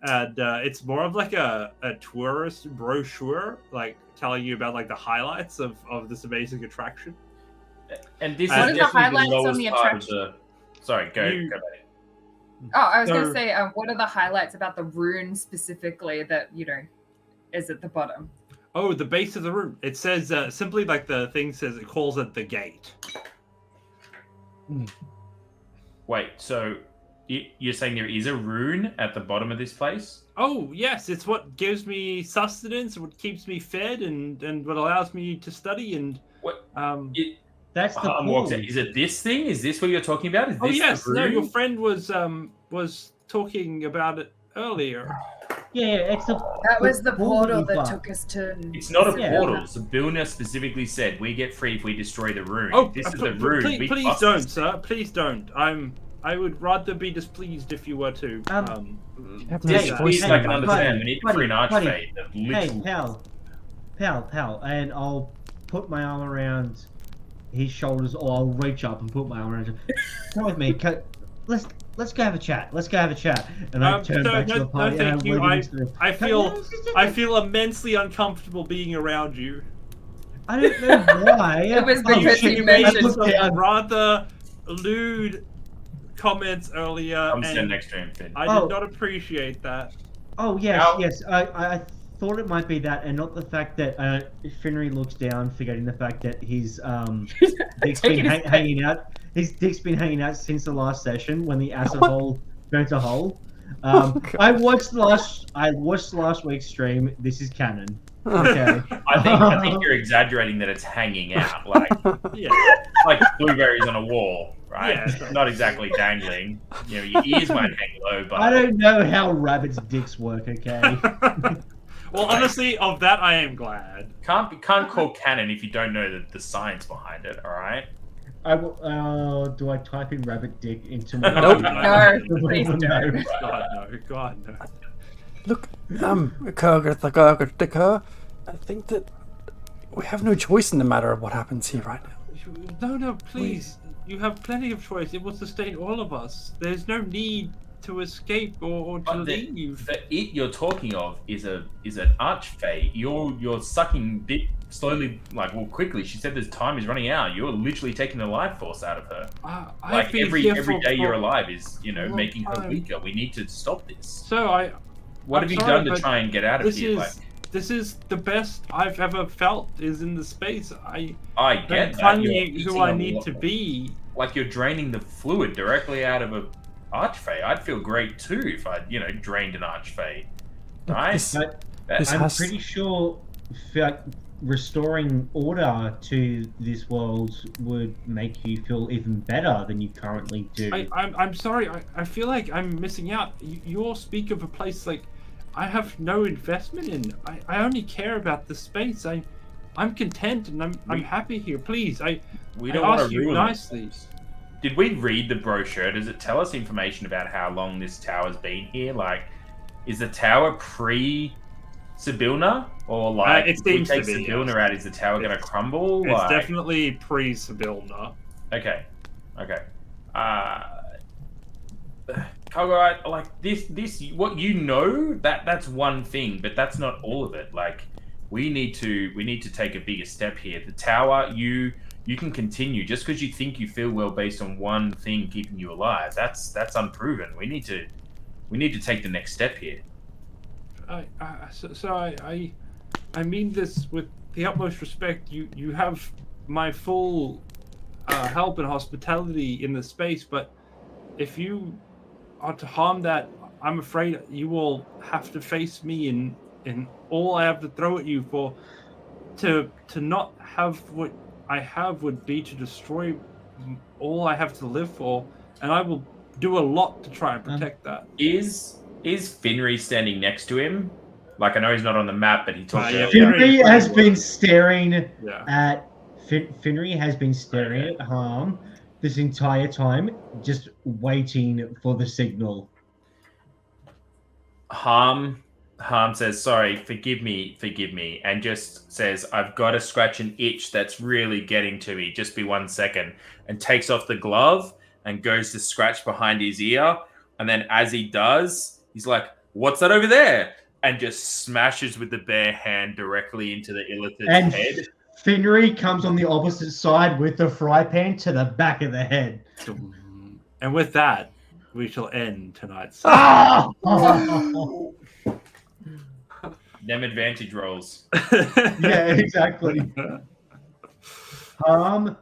And it's more of like a tourist brochure, like telling you about like the highlights of this amazing attraction. And this What is are the highlights the on the lowest part of attraction? Sorry, go back. Oh, I was going to say, what are the highlights about the rune specifically that, is at the bottom? Oh, the base of the room. It says simply like the thing says, it calls it the gate. Wait, so you're saying there is a rune at the bottom of this place? Oh, yes. It's what gives me sustenance, what keeps me fed, and what allows me to study. And what? That's the point. Is it this thing? Is this what you're talking about? Is this yes. the rune? No, your friend was talking about it earlier. Yeah, it's the... That was the portal that took us to... It's not a portal. Sabuna specifically said we get free if we destroy the rune. Oh, this is the rune. Please don't, sir. Please don't. I would rather be displeased if you were to. Please, I can understand. We need to free an archfey. Hey, pal, and I'll put my arm around his shoulders, or I'll reach up and put my arm around him. Come with me. Let's go have a chat. Let's go have a chat. And I turn back to the party. Thank you. I I feel immensely uncomfortable being around you. I don't know why. It was because You you made mentioned some rather lewd comments earlier. I'm standing and next to him, Finn. I did not appreciate that. Oh yes. I thought it might be that, and not the fact that Finnery looks down, forgetting the fact that his dick's been hanging out. His dick's been hanging out since the last session when the acid hole burnt a hole. I watched last week's stream. This is canon. Okay. I think you're exaggerating that it's hanging out, like like blueberries on a wall, right? Yeah. Not exactly dangling. You know, your ears might hang low, but I don't know how rabbits' dicks work. Okay. Well, honestly, of that I am glad. Can't call canon if you don't know the science behind it. All right. I will. Do I type in rabbit dick into my? Nope. No, please don't. God no. Look, I think that we have no choice in the matter of what happens here right now. No, please. You have plenty of choice. It will sustain all of us. There's no need to escape or to leave. The it you're talking of is an archfey. You're sucking bit slowly, quickly. She said this time is running out. You're literally taking the life force out of her. Every day you're alive is making her weaker. We need to stop this. So what have you done to try and get out of here? This is the best I've ever felt. Is in the space. I get that. Finding who I need to be. Like you're draining the fluid directly out of a archfey. I'd feel great too if I, drained an archfey. Right? I'm pretty sure restoring order to this world would make you feel even better than you currently do. I'm sorry. I feel like I'm missing out. You all speak of a place like I have no investment in. I only care about the space. I'm content and I'm happy here. Please, we don't ask want to you ruin nicely. This. Did we read the brochure? Does it tell us information about how long this tower's been here? Is the tower pre-Sibilna? Or if we take Sibilna out, is the tower going to crumble? It's definitely pre-Sibilna. Okay. Cargo, this, what that's one thing, but that's not all of it. We need to take a bigger step here. The tower, you can continue just because you think you feel well based on one thing keeping you alive. That's unproven. We need to take the next step here. I mean this with the utmost respect. You have my full help and hospitality in the space, but if you are to harm that, I'm afraid you will have to face me in all I have to throw at you to not have what I have would be to destroy all I have to live for, and I will do a lot to try and protect that. Is Finnery standing next to him? I know he's not on the map, but he talked earlier. Finnery has been staring at Finnery has been staring at Harm this entire time, just waiting for the signal. Harm says, "Sorry, forgive me," and just says, "I've got to scratch an itch that's really getting to me. Just be 1 second," and takes off the glove and goes to scratch behind his ear. And then as he does, he's like, "What's that over there?" And just smashes with the bare hand directly into the Illithid's head. Finnery comes on the opposite side with the fry pan to the back of the head. And with that, we shall end tonight's. Them advantage rolls. Yeah, exactly. Harm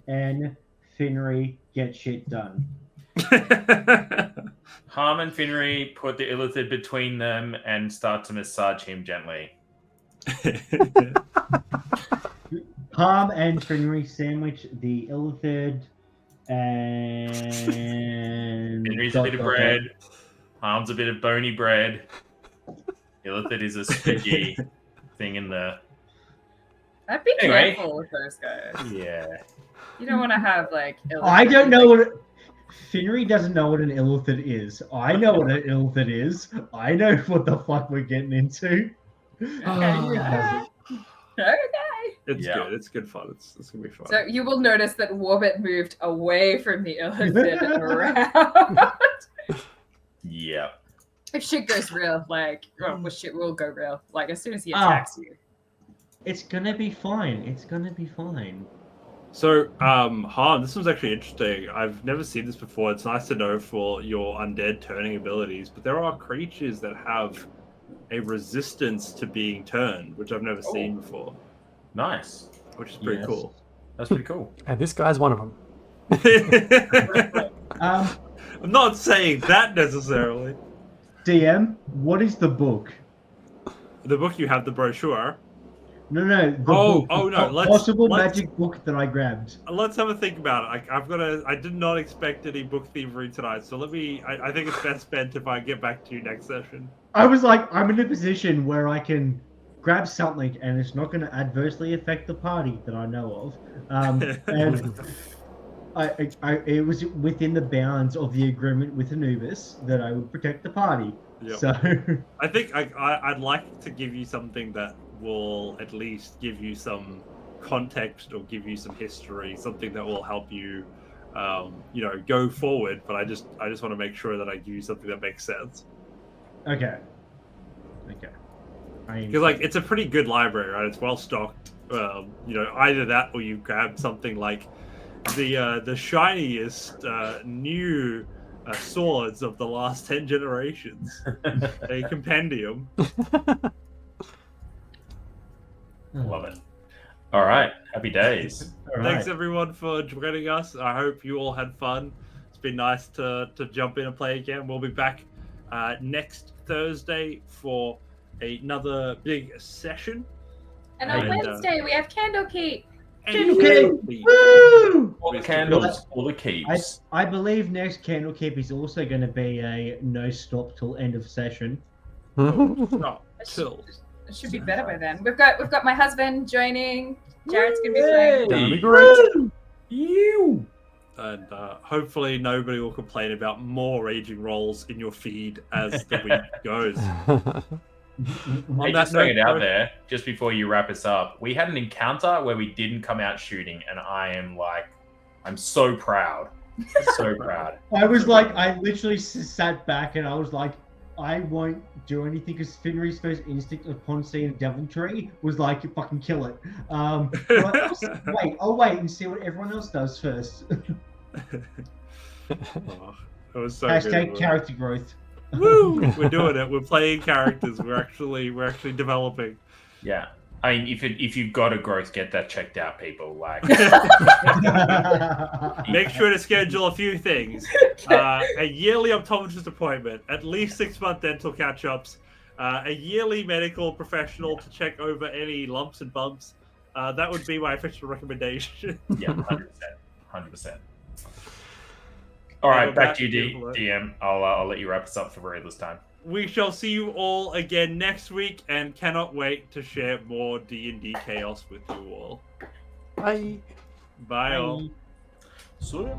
and Finnery get shit done. Harm and Finnery put the Illithid between them and start to massage him gently. Harm and Finnery sandwich the Illithid and Finnery's a bit of bread. Harm's a bit of bony bread. Illithid is a sticky thing in the. I'd be careful with those guys. Yeah. You don't want to have Illithid. I don't know what. Finnery doesn't know what an Illithid is. I know what an Illithid is. I know what the fuck we're getting into. Okay. It's good. It's good fun. It's gonna be fun. So you will notice that Warbit moved away from the elephant and around. Yeah. If shit goes real, like, well, shit will go real. Like, as soon as he attacks you. It's gonna be fine. It's gonna be fine. So, Han, this was actually interesting. I've never seen this before. It's nice to know for your undead turning abilities, but there are creatures that have a resistance to being turned, which I've never seen before. Nice. Which is pretty cool. That's pretty cool. And this guy's one of them. I'm not saying that necessarily. DM, what is the book? The book, you have the brochure. No, the book. Oh, no. Possible magic book that I grabbed. Let's have a think about it. I did not expect any book thievery tonight, so I think it's best spent if I get back to you next session. I was like, I'm in a position where I can grab something and it's not going to adversely affect the party that I know of. And it was within the bounds of the agreement with Anubis that I would protect the party. Yep. So I think I'd like to give you something that will at least give you some context or give you some history, something that will help you, go forward. But I just want to make sure that I give you something that makes sense. Okay. Because it's a pretty good library, right? It's well stocked. Either that or you grab something like the shiniest new swords of the last 10 generations, a compendium. Love it. All right. Happy days. Thanks everyone for joining us. I hope you all had fun. It's been nice to jump in and play again. We'll be back next Thursday for another big session. And on Wednesday we have Candlekeep. Woo! All the candles, all the keeps. I believe next Candlekeep is also going to be a no stop till end of session. It should be better by then. We've got my husband joining. Jared's gonna be playing. playing. That'll be great. You. And hopefully nobody will complain about more raging rolls in your feed as the week goes. Hey, just throwing it out there, just before you wrap us up, we had an encounter where we didn't come out shooting, and I'm so proud. So proud. I literally sat back and I was like, I won't do anything because Finry's first instinct upon seeing a deviltry was like, you fucking kill it. I'll wait and see what everyone else does first. It was so Hashtag good. character growth. Woo! We're doing it. We're playing characters. We're actually developing. Yeah. I mean, if you've got a growth, get that checked out, people. Make sure to schedule a few things: a yearly optometrist appointment, at least 6-month dental catch-ups, a yearly medical professional to check over any lumps and bumps. That would be my official recommendation. Yeah, 100%. All right, back to you, DM. I'll let you wrap us up for real this time. We shall see you all again next week, and cannot wait to share more D&D chaos with you all. Bye. Bye all. See ya.